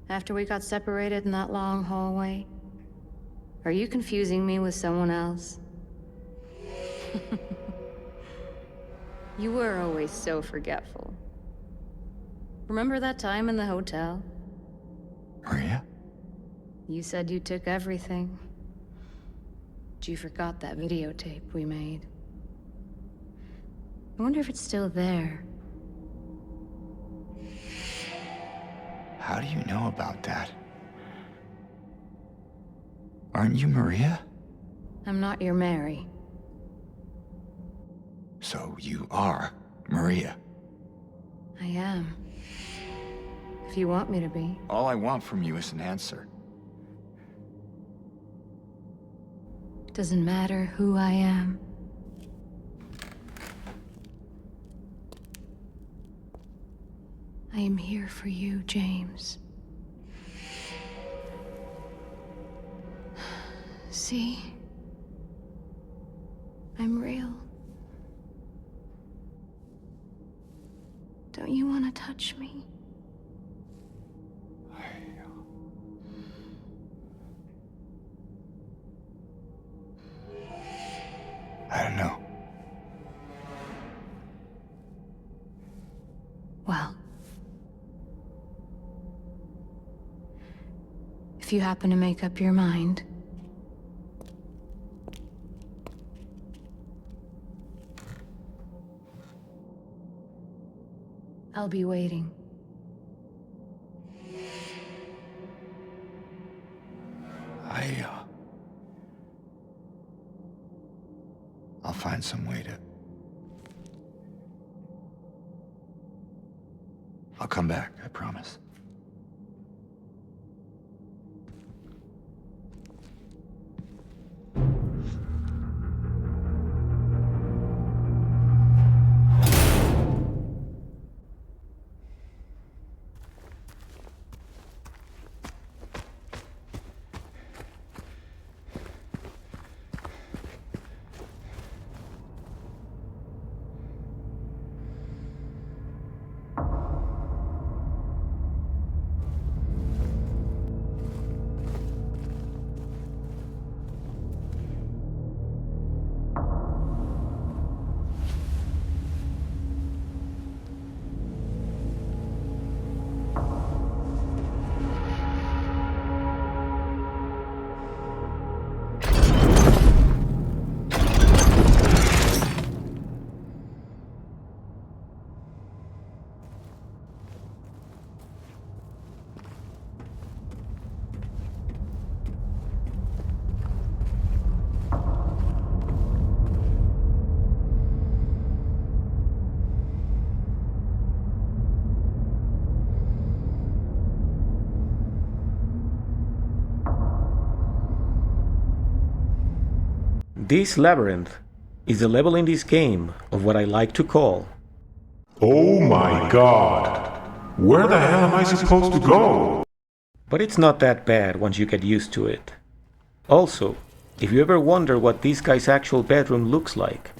Speaker 8: After we got separated in that long hallway? Are you confusing me with someone else? You were always so forgetful. Remember that time in the hotel?
Speaker 4: Maria?
Speaker 8: You said you took everything. But you forgot that videotape we made. I wonder if it's still there.
Speaker 4: How do you know about that? Aren't you Maria?
Speaker 8: I'm not your Mary.
Speaker 4: So you are Maria.
Speaker 8: I am. If you want me to be.
Speaker 4: All I want from you is an answer.
Speaker 8: Doesn't matter who I am. I am here for you, James. See? I'm real. Don't you want to touch me?
Speaker 4: I don't know.
Speaker 8: Well. If you happen to make up your mind, I'll be waiting.
Speaker 4: I'll find some way to... I'll come back, I promise.
Speaker 3: This labyrinth is the level in this game of what I like to call...
Speaker 10: Oh my god! Where the hell am I supposed to go?
Speaker 3: But it's not that bad once you get used to it. Also, if you ever wonder what this guy's actual bedroom looks like,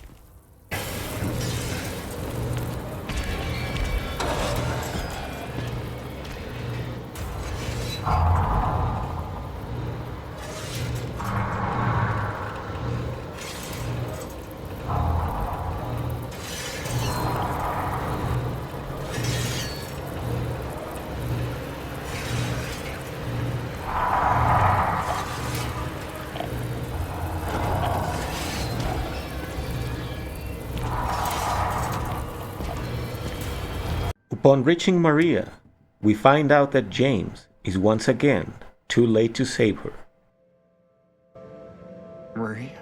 Speaker 3: upon reaching Maria, we find out that James is once again too late to save her.
Speaker 4: Maria?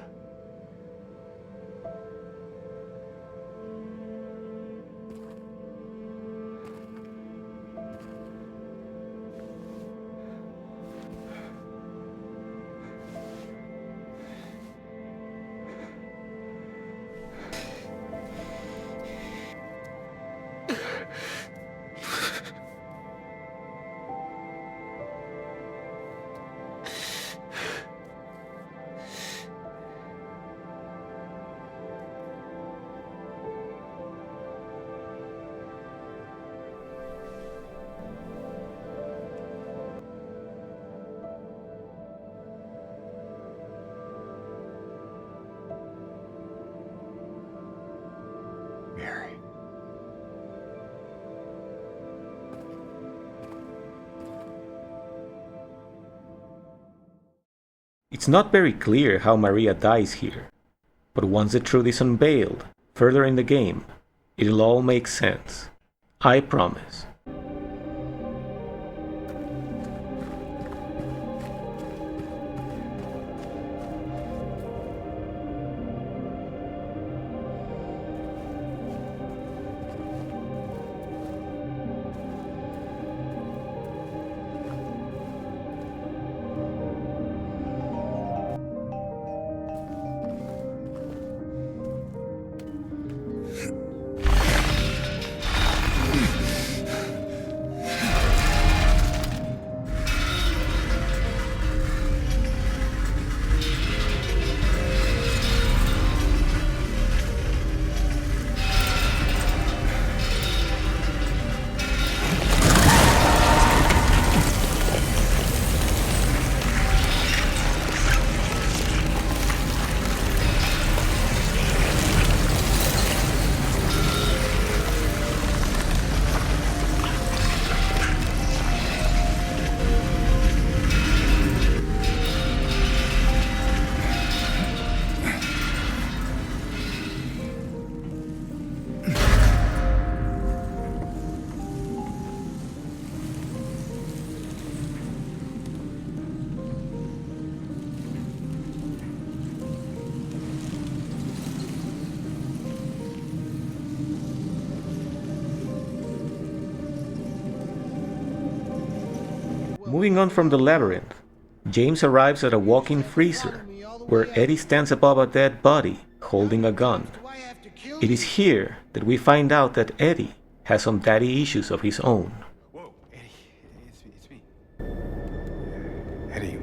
Speaker 3: It's not very clear how Maria dies here, but once the truth is unveiled further in the game, it'll all make sense. I promise. Moving on from the labyrinth, James arrives at a walk-in freezer, where Eddie stands above a dead body, holding a gun. It is here that we find out that Eddie has some daddy issues of his own.
Speaker 4: Whoa, Eddie, it's me. Eddie,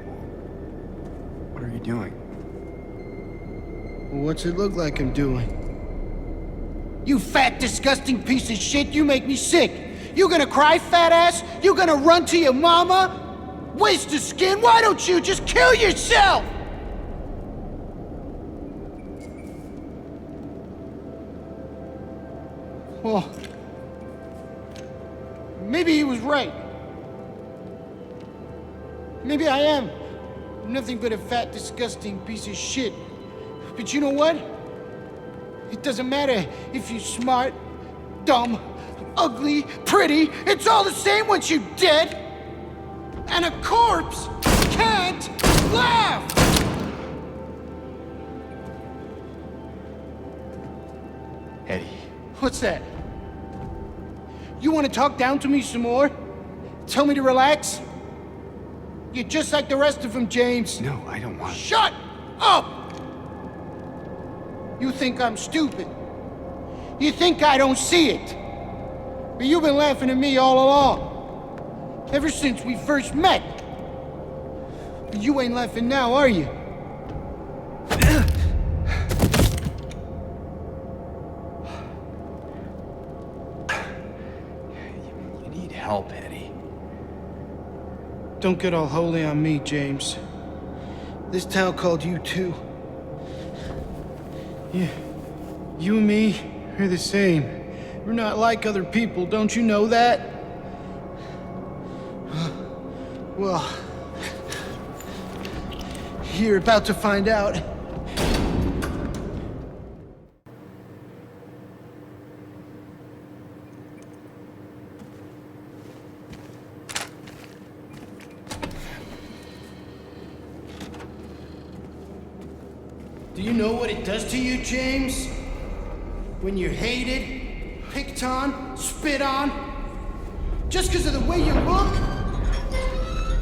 Speaker 4: what are you doing?
Speaker 6: What's it look like I'm doing? You fat, disgusting piece of shit, you make me sick. You gonna cry, fat ass? You gonna run to your mama? Waste of skin, why don't you just kill yourself? Well, maybe he was right. Maybe I am nothing but a fat, disgusting piece of shit. But you know what? It doesn't matter if you're smart, dumb, ugly, pretty. It's all the same once you're dead. And a corpse can't laugh!
Speaker 4: Eddie.
Speaker 6: What's that? You want to talk down to me some more? Tell me to relax? You're just like the rest of them, James.
Speaker 4: No, I don't want...
Speaker 6: Shut up! You think I'm stupid. You think I don't see it. But you've been laughing at me all along. Ever since we first met. But you ain't laughing now, are you?
Speaker 4: You need help, Eddie.
Speaker 6: Don't get all holy on me, James. This town called you too. You and me are the same. We're not like other people, don't you know that? Well, you're about to find out. Do you know what it does to you, James? When you're hated, picked on, spit on, just because of the way you look?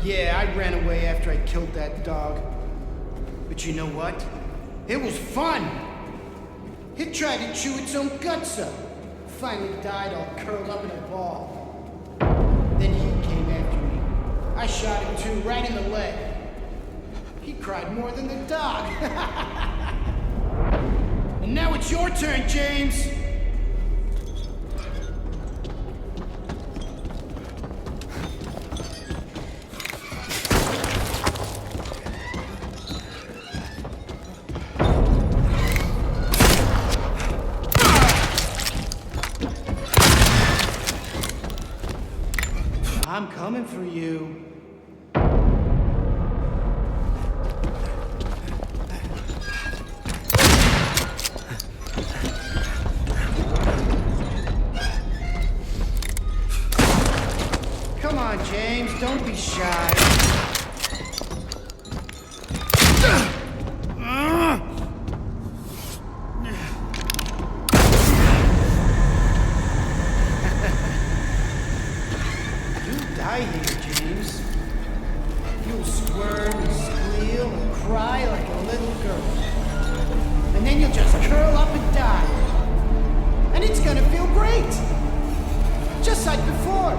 Speaker 6: Yeah, I ran away after I killed that dog. But you know what? It was fun. It tried to chew its own guts up. Finally died all curled up in a ball. Then he came after me. I shot him too, right in the leg. He cried more than the dog. And now it's your turn, James. I'm coming for you. James. Don't be shy. You'll die here, James. You'll squirm and squeal and cry like a little girl. And then you'll just curl up and die. And it's gonna feel great. Just like before.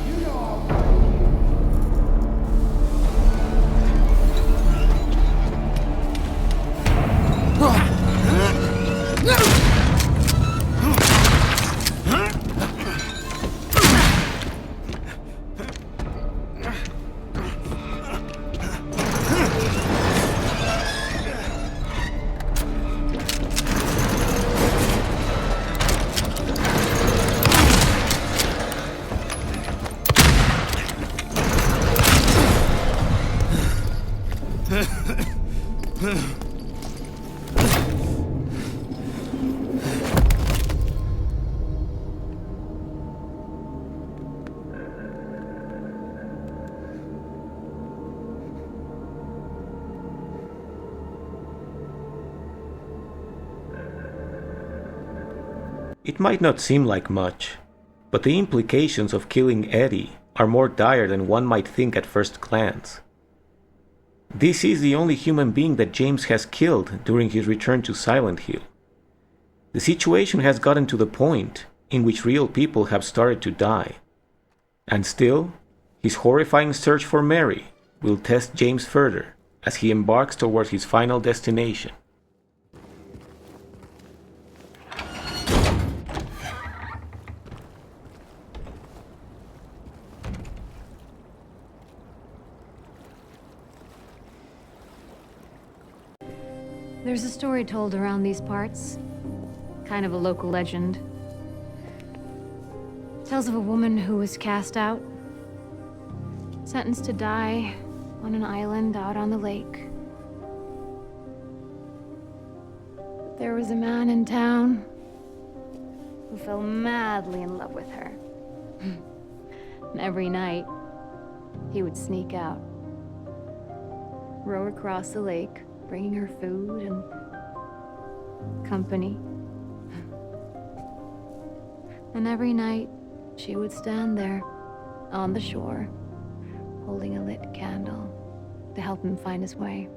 Speaker 6: You know I'll
Speaker 3: It might not seem like much, but the implications of killing Eddie are more dire than one might think at first glance. This is the only human being that James has killed during his return to Silent Hill. The situation has gotten to the point in which real people have started to die. And still, his horrifying search for Mary will test James further as he embarks towards his final destination.
Speaker 8: There's a story told around these parts. Kind of a local legend. Tells of a woman who was cast out, sentenced to die on an island out on the lake. But there was a man in town who fell madly in love with her. And every night, he would sneak out, row across the lake, bringing her food and company. And every night, she would stand there on the shore, holding a lit candle to help him find his way.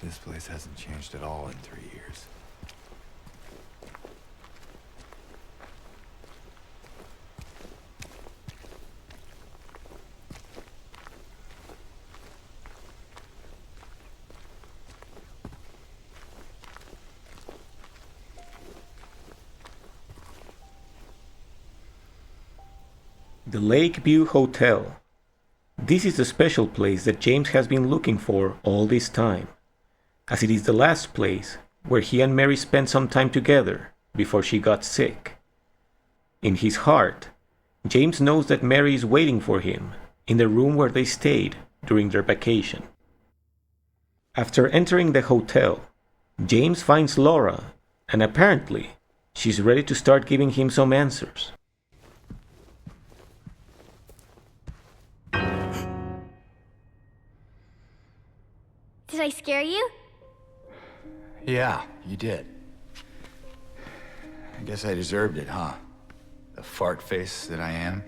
Speaker 4: This place hasn't changed at all in 3 years.
Speaker 3: The Lakeview Hotel. This is the special place that James has been looking for all this time, as it is the last place where he and Mary spent some time together before she got sick. In his heart, James knows that Mary is waiting for him in the room where they stayed during their vacation. After entering the hotel, James finds Laura, and apparently, she's ready to start giving him some answers.
Speaker 7: Did I scare you?
Speaker 4: Yeah, you did. I guess I deserved it, huh? The fart face that I am.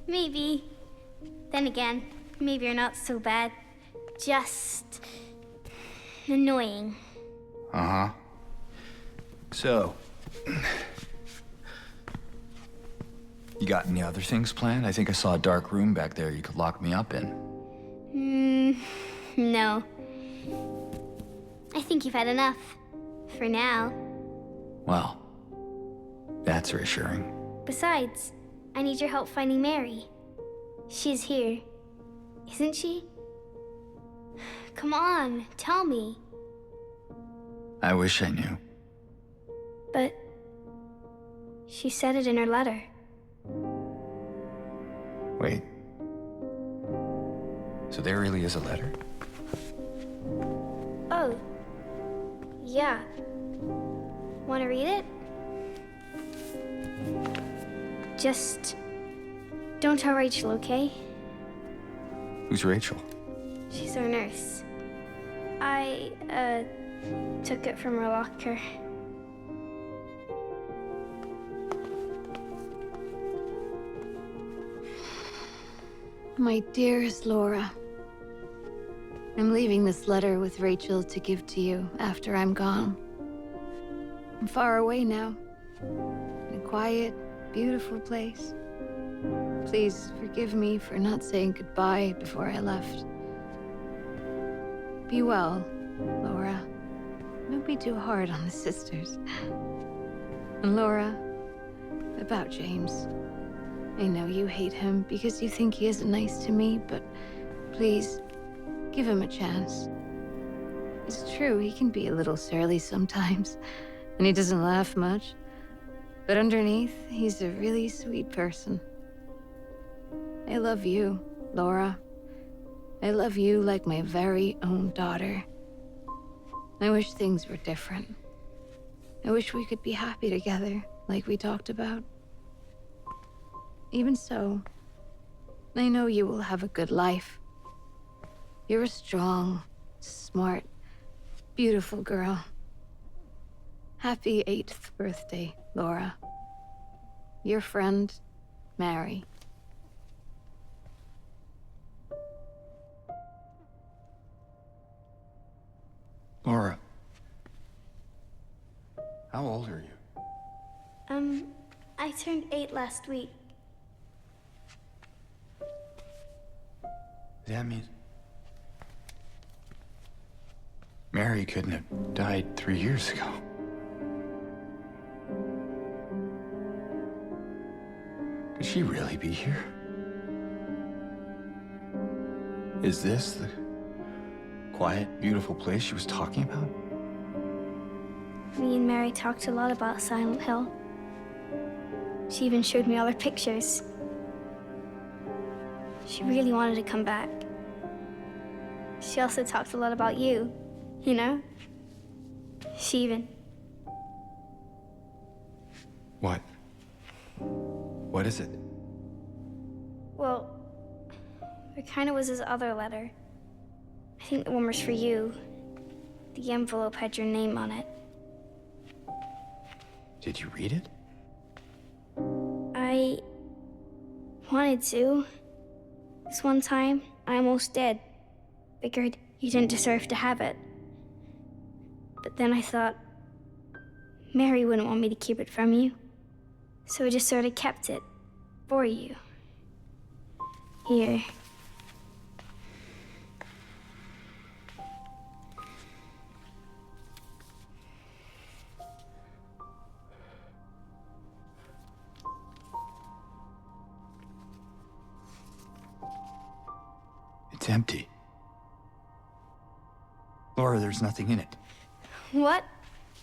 Speaker 7: Maybe. Then again, maybe you're not so bad. Just annoying.
Speaker 4: Uh-huh. So, you got any other things planned? I think I saw a dark room back there you could lock me up in.
Speaker 7: No. I think you've had enough. For now.
Speaker 4: Well, that's reassuring.
Speaker 7: Besides, I need your help finding Mary. She's here. Isn't she? Come on, tell me.
Speaker 4: I wish I knew.
Speaker 7: But she said it in her letter.
Speaker 4: Wait. So there really is a letter?
Speaker 7: Oh. Yeah. Want to read it? Just don't tell Rachel, okay?
Speaker 4: Who's Rachel?
Speaker 7: She's our nurse. I took it from her locker.
Speaker 8: My dearest Laura, I'm leaving this letter with Rachel to give to you after I'm gone. I'm far away now, in a quiet, beautiful place. Please forgive me for not saying goodbye before I left. Be well, Laura. Don't be too hard on the sisters. And Laura, about James. I know you hate him because you think he isn't nice to me, but please, give him a chance. It's true, he can be a little surly sometimes, and he doesn't laugh much. But underneath, he's a really sweet person. I love you, Laura. I love you like my very own daughter. I wish things were different. I wish we could be happy together, like we talked about. Even so, I know you will have a good life. You're a strong, smart, beautiful girl. Happy 8th birthday, Laura. Your friend, Mary.
Speaker 4: Laura. How old are you?
Speaker 7: I turned 8 last week.
Speaker 4: That means Mary couldn't have died 3 years ago. Could she really be here? Is this the quiet, beautiful place she was talking about?
Speaker 7: Me and Mary talked a lot about Silent Hill. She even showed me all her pictures. She really wanted to come back. She also talked a lot about you, you know? She even...
Speaker 4: What? What is it?
Speaker 7: Well, there kind of was this other letter. I think the one was for you. The envelope had your name on it.
Speaker 4: Did you read it?
Speaker 7: I wanted to. This one time, I almost did. Figured you didn't deserve to have it. But then I thought, Mary wouldn't want me to keep it from you. So I just sort of kept it for you. Here.
Speaker 4: It's empty. Laura, there's nothing in it.
Speaker 7: What?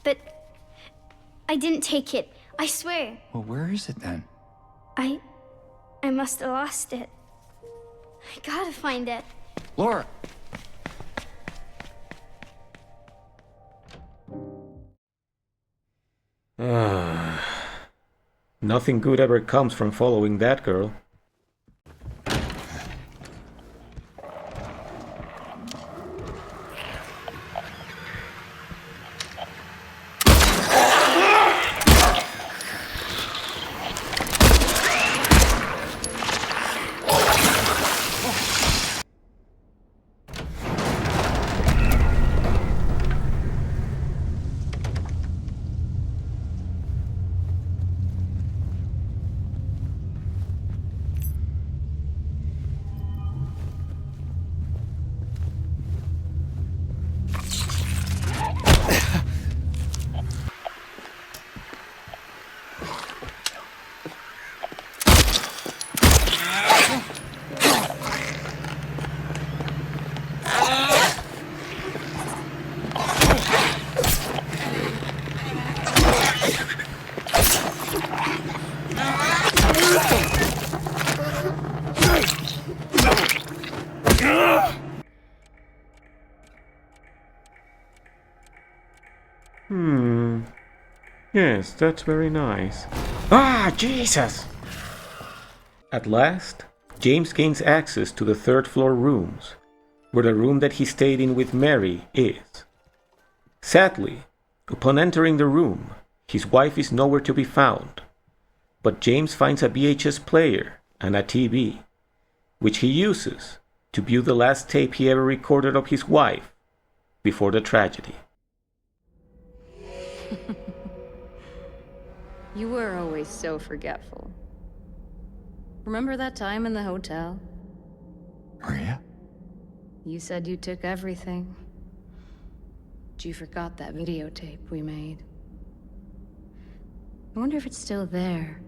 Speaker 7: But I didn't take it. I swear.
Speaker 4: Well, where is it then?
Speaker 7: I must have lost it. I gotta find it.
Speaker 4: Laura!
Speaker 3: Nothing good ever comes from following that girl. Yes, that's very nice. Ah, Jesus! At last, James gains access to the third-floor rooms, where the room that he stayed in with Mary is. Sadly, upon entering the room, his wife is nowhere to be found, but James finds a VHS player and a TV, which he uses to view the last tape he ever recorded of his wife before the tragedy.
Speaker 8: You were always so forgetful. Remember that time in the hotel?
Speaker 4: Maria?
Speaker 8: You said you took everything. But you forgot that videotape we made. I wonder if it's still there.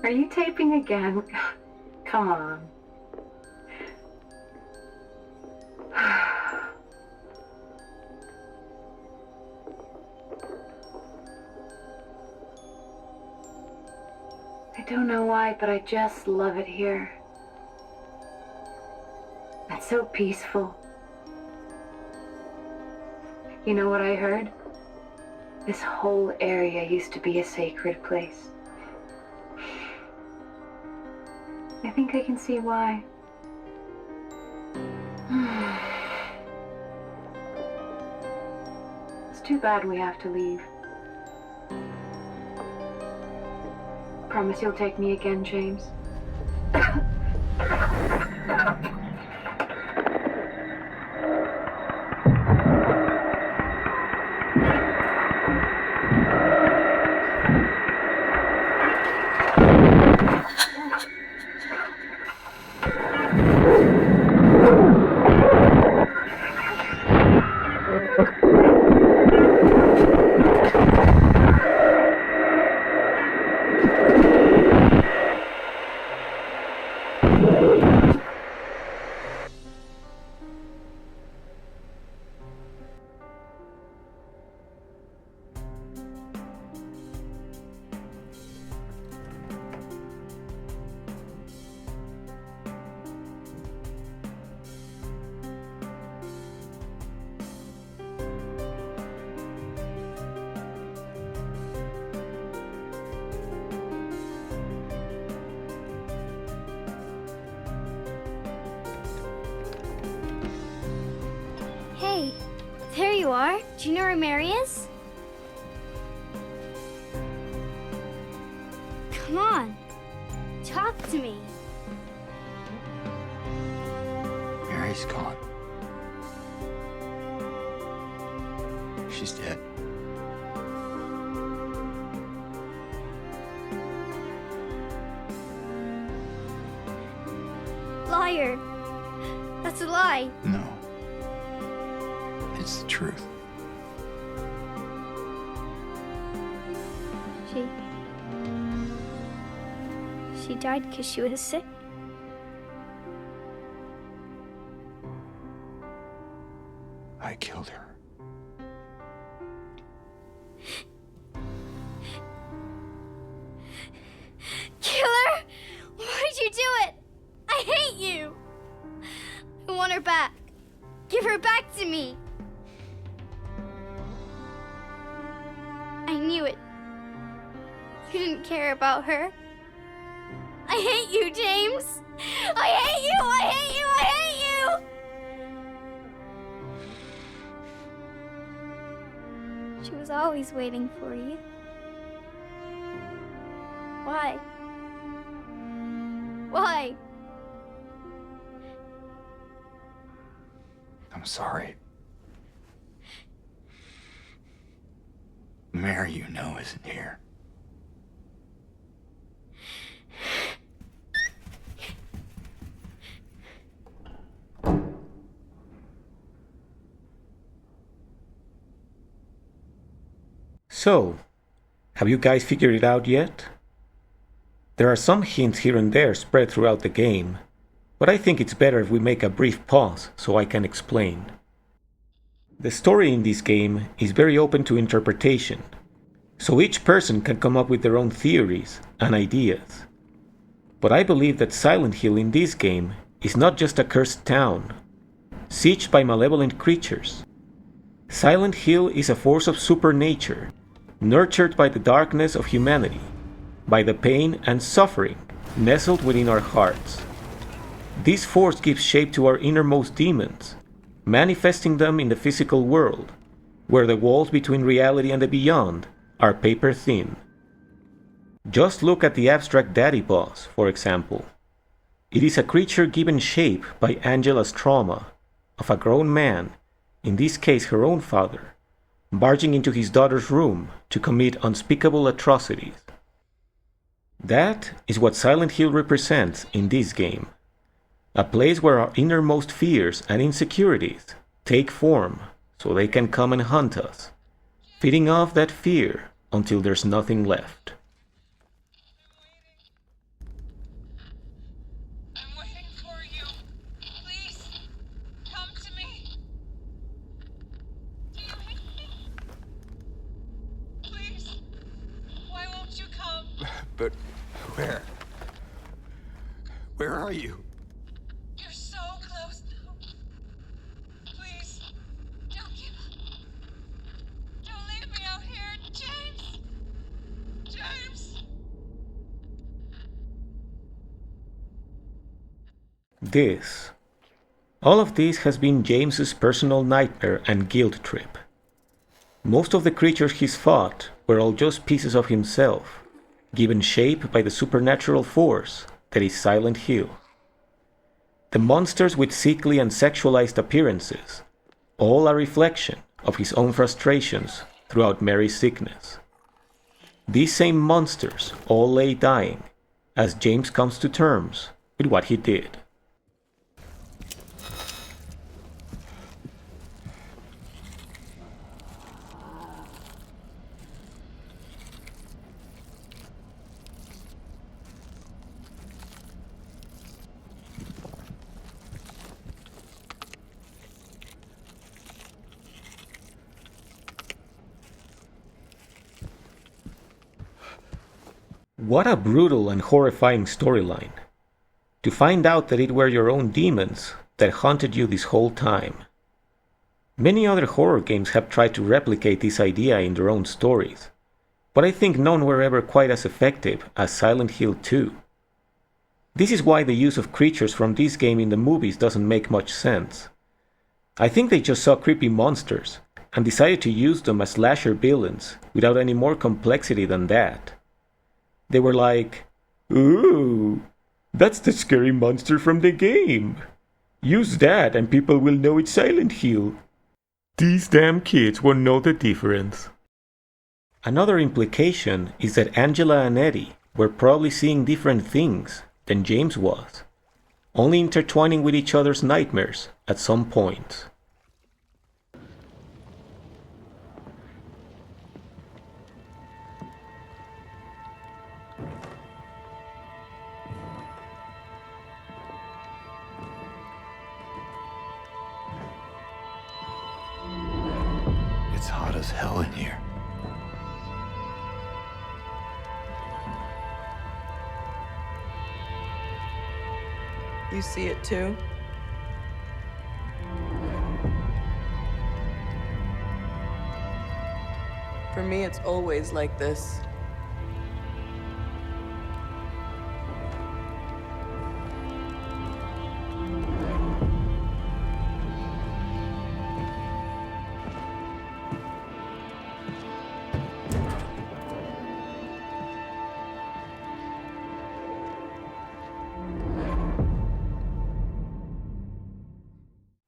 Speaker 11: Are you taping again? Come on. I don't know why, but I just love it here. It's so peaceful. You know what I heard? This whole area used to be a sacred place. I think I can see why. It's too bad we have to leave. Promise you'll take me again, James.
Speaker 7: Hey, there you are. Do you know where Mary is? Come on, talk to me.
Speaker 4: Mary's gone. she's dead.
Speaker 7: Liar. That's a lie.
Speaker 4: No. It's the truth.
Speaker 7: She died because she was sick.
Speaker 4: I killed her.
Speaker 7: Killer! Why'd you do it? I hate you! I want her back. Give her back to me. I knew it. You didn't care about her. I hate you, James! I hate you! I hate you! I hate you! She was always waiting for you. Why? Why?
Speaker 4: I'm sorry. Mary, you know, isn't here.
Speaker 3: So, have you guys figured it out yet? There are some hints here and there spread throughout the game, but I think it's better if we make a brief pause so I can explain. The story in this game is very open to interpretation, so each person can come up with their own theories and ideas. But I believe that Silent Hill in this game is not just a cursed town, sieged by malevolent creatures. Silent Hill is a force of supernature, nurtured by the darkness of humanity, by the pain and suffering nestled within our hearts. This force gives shape to our innermost demons, manifesting them in the physical world, where the walls between reality and the beyond are paper thin. Just look at the abstract daddy boss, for example. It is a creature given shape by Angela's trauma of a grown man, in this case her own father, barging into his daughter's room to commit unspeakable atrocities. That is what Silent Hill represents in this game. A place where our innermost fears and insecurities take form so they can come and hunt us, feeding off that fear until there's nothing left.
Speaker 12: I'm waiting for you. Please, come to me. Do you hate me? Please, why won't you come?
Speaker 4: But where? Where are you?
Speaker 12: You're so close now. Please, don't give up. Don't leave me out here, James. James.
Speaker 3: All of this has been James's personal nightmare and guilt trip. Most of the creatures he's fought were all just pieces of himself, given shape by the supernatural force that is Silent Hill. The monsters with sickly and sexualized appearances, all a reflection of his own frustrations throughout Mary's sickness. These same monsters all lay dying as James comes to terms with what he did. What a brutal and horrifying storyline. To find out that it were your own demons that haunted you this whole time. Many other horror games have tried to replicate this idea in their own stories, but I think none were ever quite as effective as Silent Hill 2. This is why the use of creatures from this game in the movies doesn't make much sense. I think they just saw creepy monsters and decided to use them as slasher villains without any more complexity than that. They were like, "Ooh, that's the scary monster from the game. Use that and people will know it's Silent Hill." These damn kids won't know the difference. Another implication is that Angela and Eddie were probably seeing different things than James was, only intertwining with each other's nightmares at some point.
Speaker 4: It's hot as hell in here.
Speaker 5: You see it too? For me, it's always like this.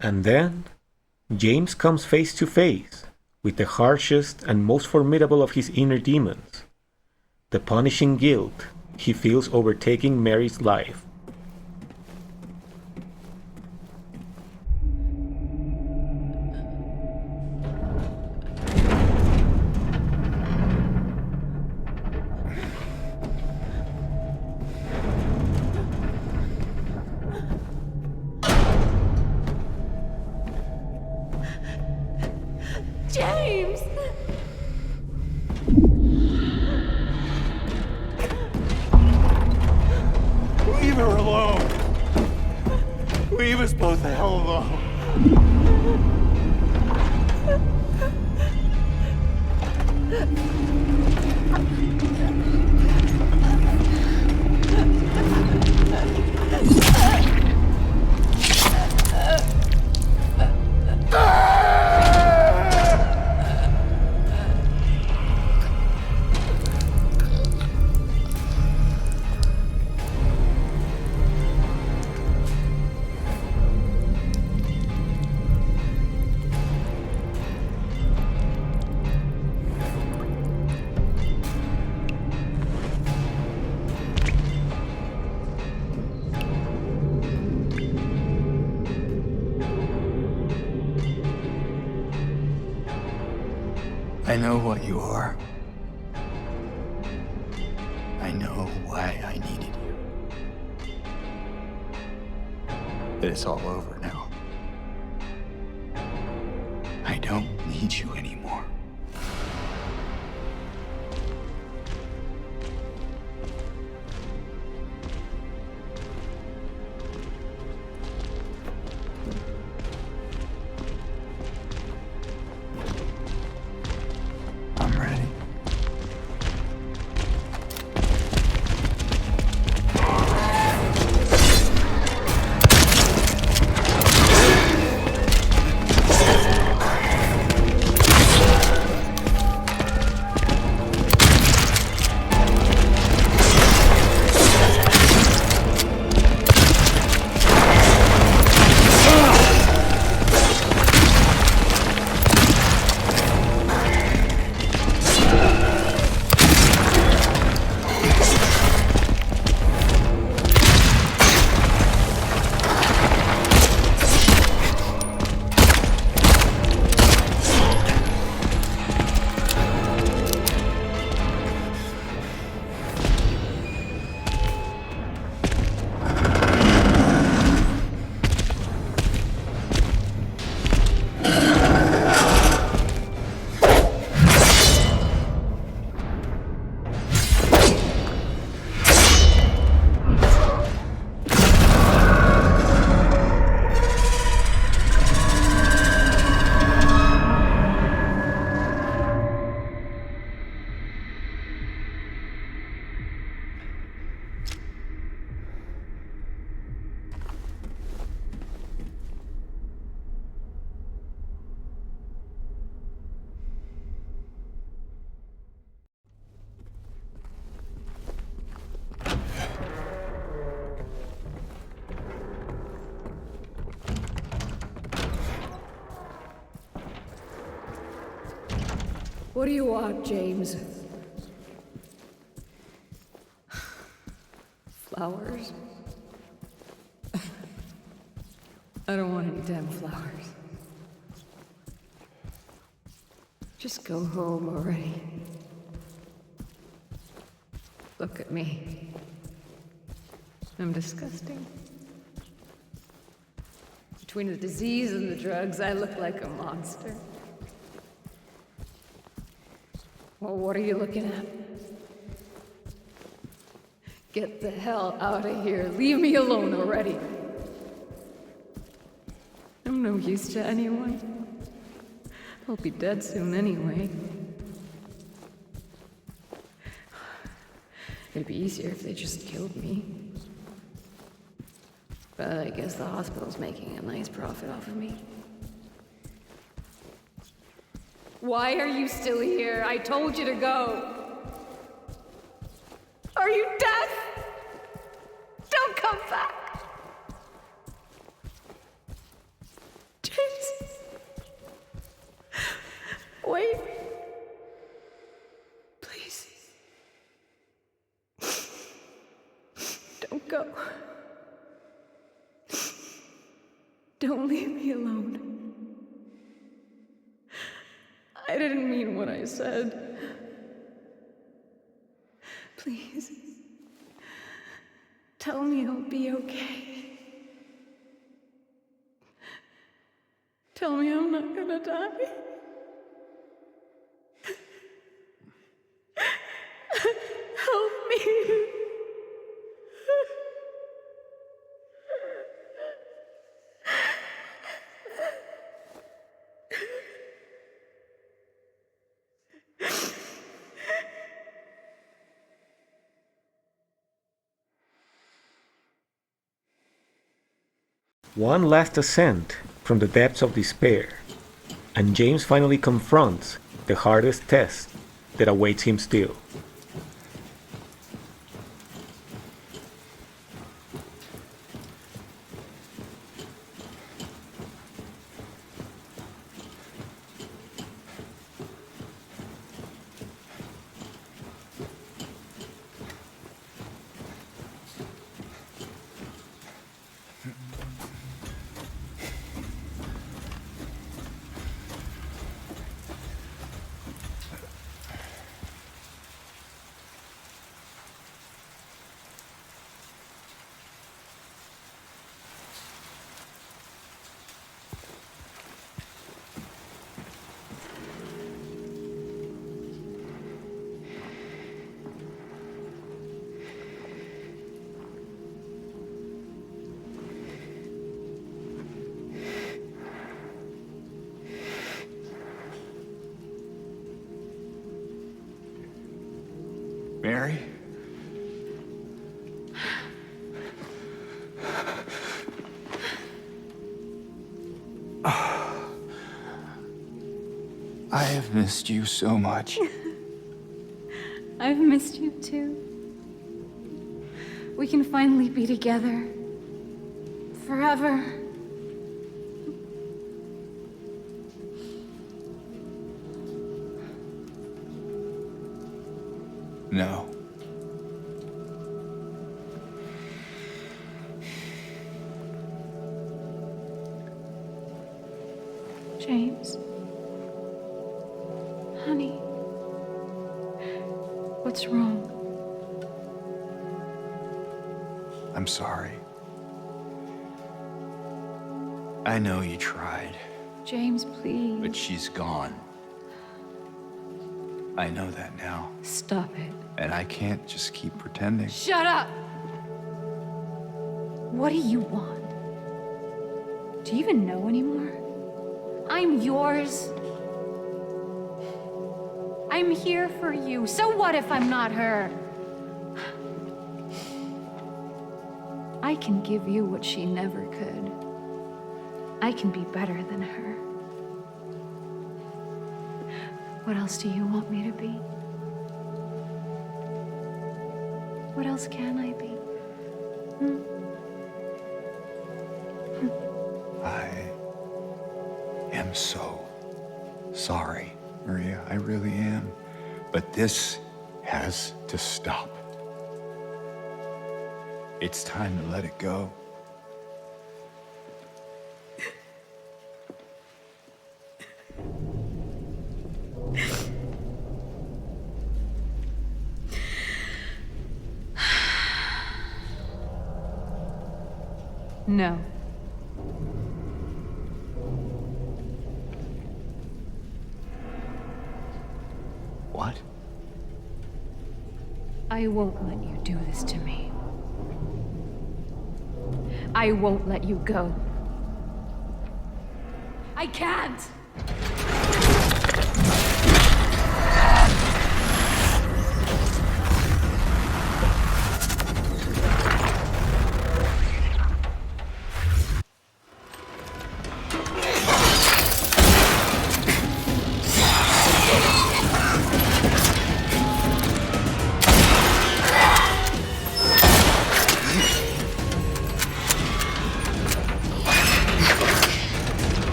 Speaker 3: And then, James comes face to face with the harshest and most formidable of his inner demons, the punishing guilt he feels overtaking Mary's life.
Speaker 12: James!
Speaker 13: Leave her alone! Leave us both the hell alone!
Speaker 4: I know what you are. I know why I needed you. But it's all over now. I don't need you anymore. I'm ready.
Speaker 8: What do you want, James? Flowers? I don't want any damn flowers. Just go home already. Look at me. I'm disgusting. Between the disease and the drugs, I look like a monster. Well, what are you looking at? Get the hell out of here. Leave me alone already. I'm no use to anyone. I'll be dead soon anyway. It'd be easier if they just killed me. But I guess the hospital's making a nice profit off of me. Why are you still here? I told you to go. Are you deaf? Don't come back. James. Wait. Please. Don't go. Don't leave me alone. I didn't mean what I said. Please. Tell me I'll be okay. Tell me I'm not gonna die. Help me.
Speaker 3: One last ascent from the depths of despair, and James finally confronts the hardest test that awaits him still.
Speaker 4: Mary? I have missed you so much.
Speaker 8: I've missed you too. We can finally be together. Forever.
Speaker 4: No.
Speaker 8: James. Honey. What's wrong?
Speaker 4: I'm sorry. I know you tried,
Speaker 8: James, please.
Speaker 4: but she's gone. I know that now.
Speaker 8: Stop it.
Speaker 4: And I can't just keep pretending.
Speaker 8: Shut up! What do you want? Do you even know anymore? I'm yours. I'm here for you. So what if I'm not her? I can give you what she never could. I can be better than her. What else do you want me to be? What else can I be?
Speaker 4: I am so sorry. Maria. I really am. But this has to stop. It's time to let it go.
Speaker 8: No.
Speaker 4: What?
Speaker 8: I won't let you do this to me. I won't let you go. I can't!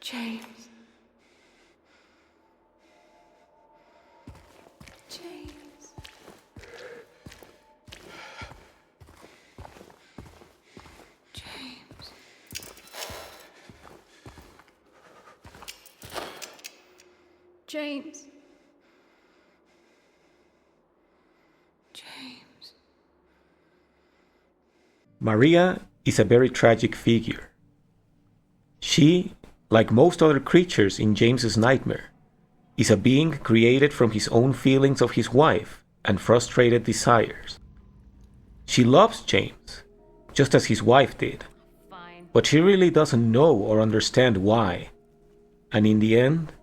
Speaker 5: James. James. James. James. James.
Speaker 3: Maria is a very tragic figure. She, like most other creatures in James's nightmare, is a being created from his own feelings of his wife and frustrated desires. She loves James, just as his wife did, but she really doesn't know or understand why. And in the end,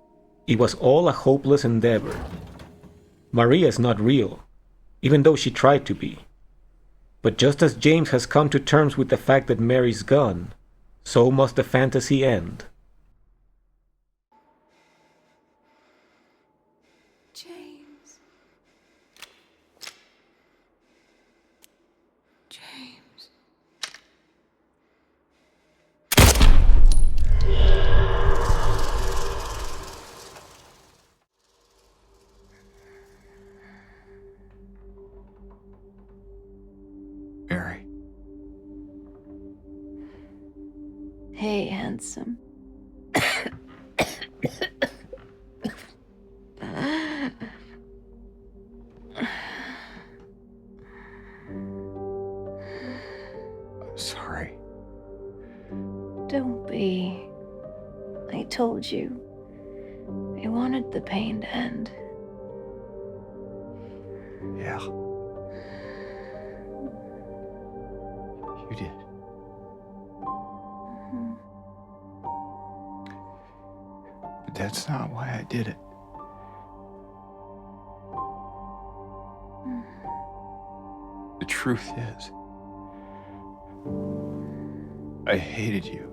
Speaker 3: it was all a hopeless endeavor. Maria is not real, even though she tried to be. But just as James has come to terms with the fact that Mary's gone, so must the fantasy end.
Speaker 5: James. James.
Speaker 4: Mary.
Speaker 8: Hey, handsome.
Speaker 4: Sorry.
Speaker 8: Don't be. I told you. I wanted the pain to end.
Speaker 4: Yeah. You did. that's not why I did it. The truth is, I hated you.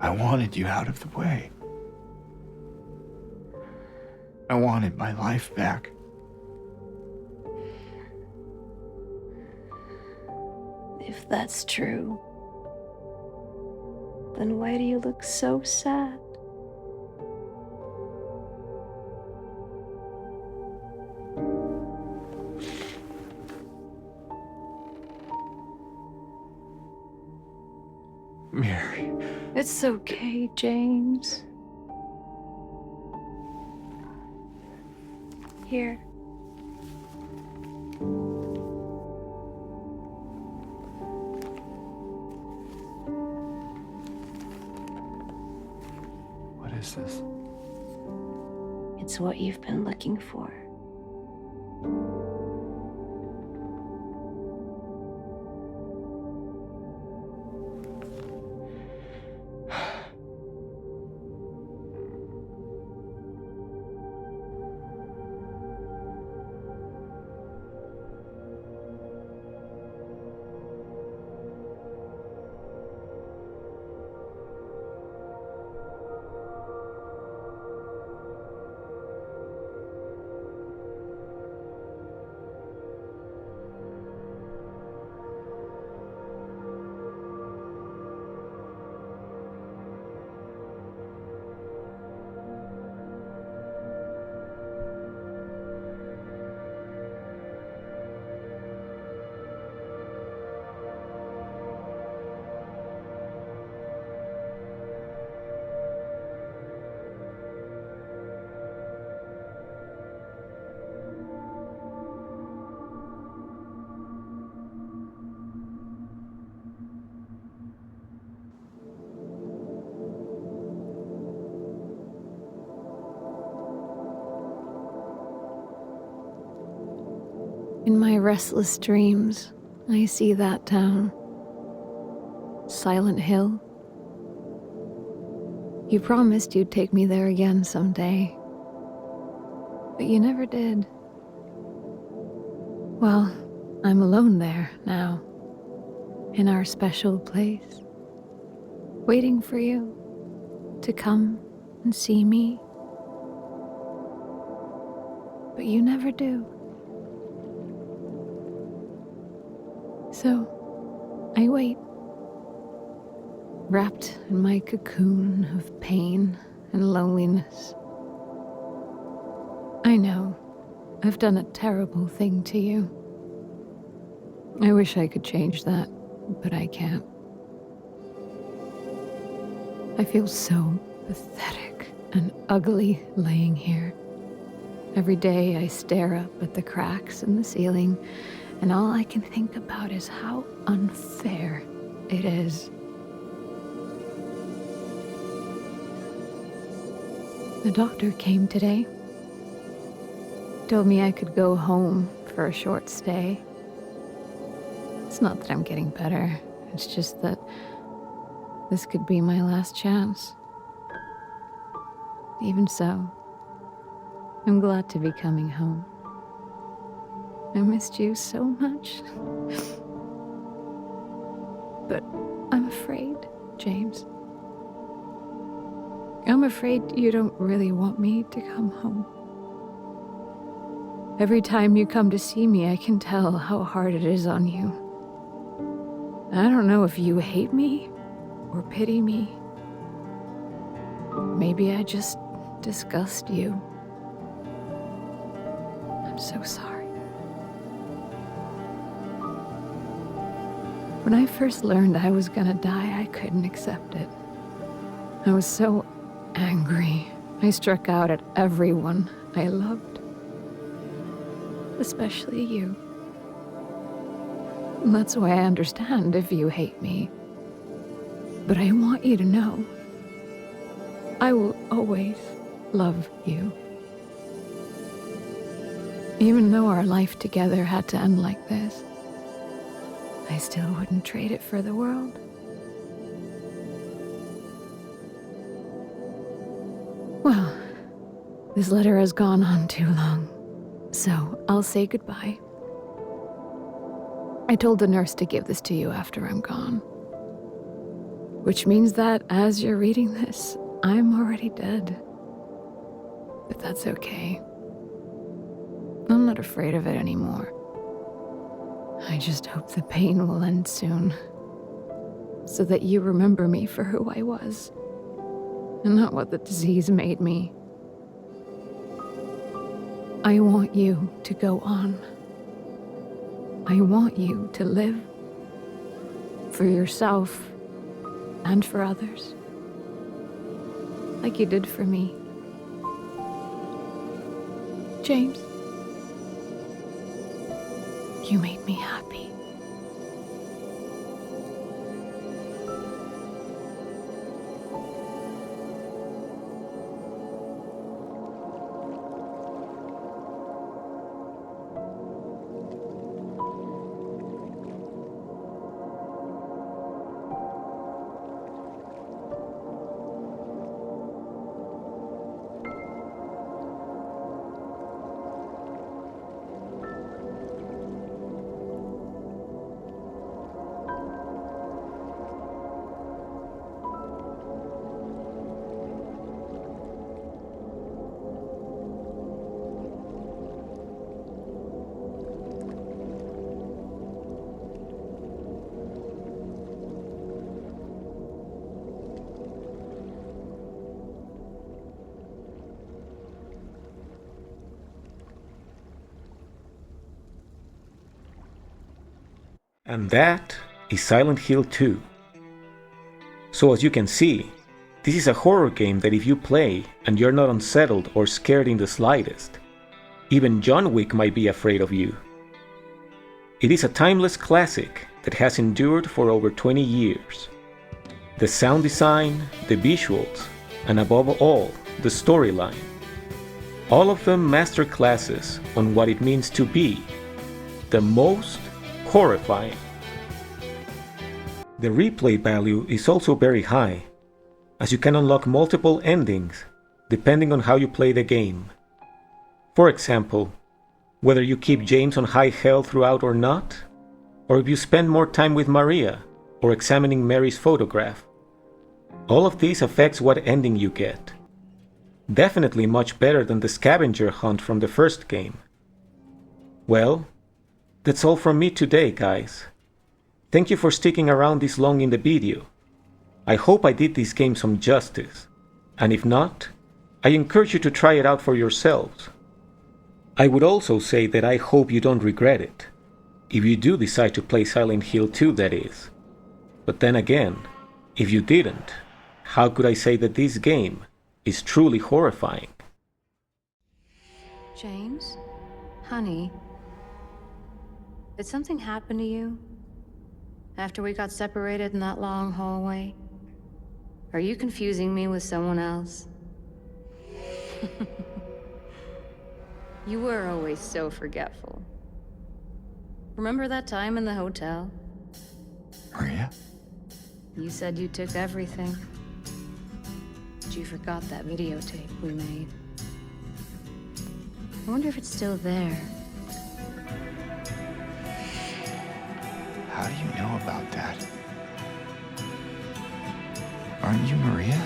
Speaker 4: I wanted you out of the way. I wanted my life back.
Speaker 8: If that's true, then why do you look so sad?
Speaker 4: Mary.
Speaker 8: It's okay, James. Here.
Speaker 4: What is this?
Speaker 8: It's what you've been looking for. In my restless dreams, I see that town. Silent Hill. You promised you'd take me there again someday. But you never did. Well, I'm alone there now. In our special place. Waiting for you to come and see me. But you never do. So, I wait, wrapped in my cocoon of pain and loneliness. I know I've done a terrible thing to you. I wish I could change that, but I can't. I feel so pathetic and ugly laying here. Every day I stare up at the cracks in the ceiling, and all I can think about is how unfair it is. The doctor came today. Told me I could go home for a short stay. It's not that I'm getting better. It's just that this could be my last chance. Even so, I'm glad to be coming home. I missed you so much. But I'm afraid, James. I'm afraid you don't really want me to come home. Every time you come to see me, I can tell how hard it is on you. I don't know if you hate me or pity me. Maybe I just disgust you. I'm so sorry. When I first learned I was gonna die, I couldn't accept it. I was so angry. I struck out at everyone I loved. Especially you. And that's why I understand if you hate me. But I want you to know, I will always love you. Even though our life together had to end like this, I still wouldn't trade it for the world. Well, this letter has gone on too long, so I'll say goodbye. I told the nurse to give this to you after I'm gone. Which means that as you're reading this, I'm already dead. But that's okay. I'm not afraid of it anymore. I just hope the pain will end soon, so that you remember me for who I was, and not what the disease made me. I want you to go on. I want you to live. For yourself, and for others. Like you did for me. James, you made me happy.
Speaker 3: And that is Silent Hill 2. So as you can see, this is a horror game that if you play and you're not unsettled or scared in the slightest, even John Wick might be afraid of you. It is a timeless classic that has endured for over 20 years. The sound design, the visuals, and above all, the storyline. All of them masterclasses on what it means to be the most horrifying. The replay value is also very high, as you can unlock multiple endings depending on how you play the game. For example, whether you keep James on high health throughout or not, or if you spend more time with Maria or examining Mary's photograph. All of this affects what ending you get. Definitely much better than the scavenger hunt from the first game. Well, that's all from me today, guys. Thank you for sticking around this long in the video. I hope I did this game some justice, and if not, I encourage you to try it out for yourselves. I would also say that I hope you don't regret it, if you do decide to play Silent Hill 2, that is. But then again, if you didn't, how could I say that this game is truly horrifying?
Speaker 8: James? Honey? Did something happen to you? After we got separated in that long hallway? Are you confusing me with someone else? You were always so forgetful. Remember that time in the hotel?
Speaker 4: Maria?
Speaker 8: You said you took everything. But you forgot that videotape we made. I wonder if it's still there.
Speaker 4: How do you know about that? Aren't you Maria?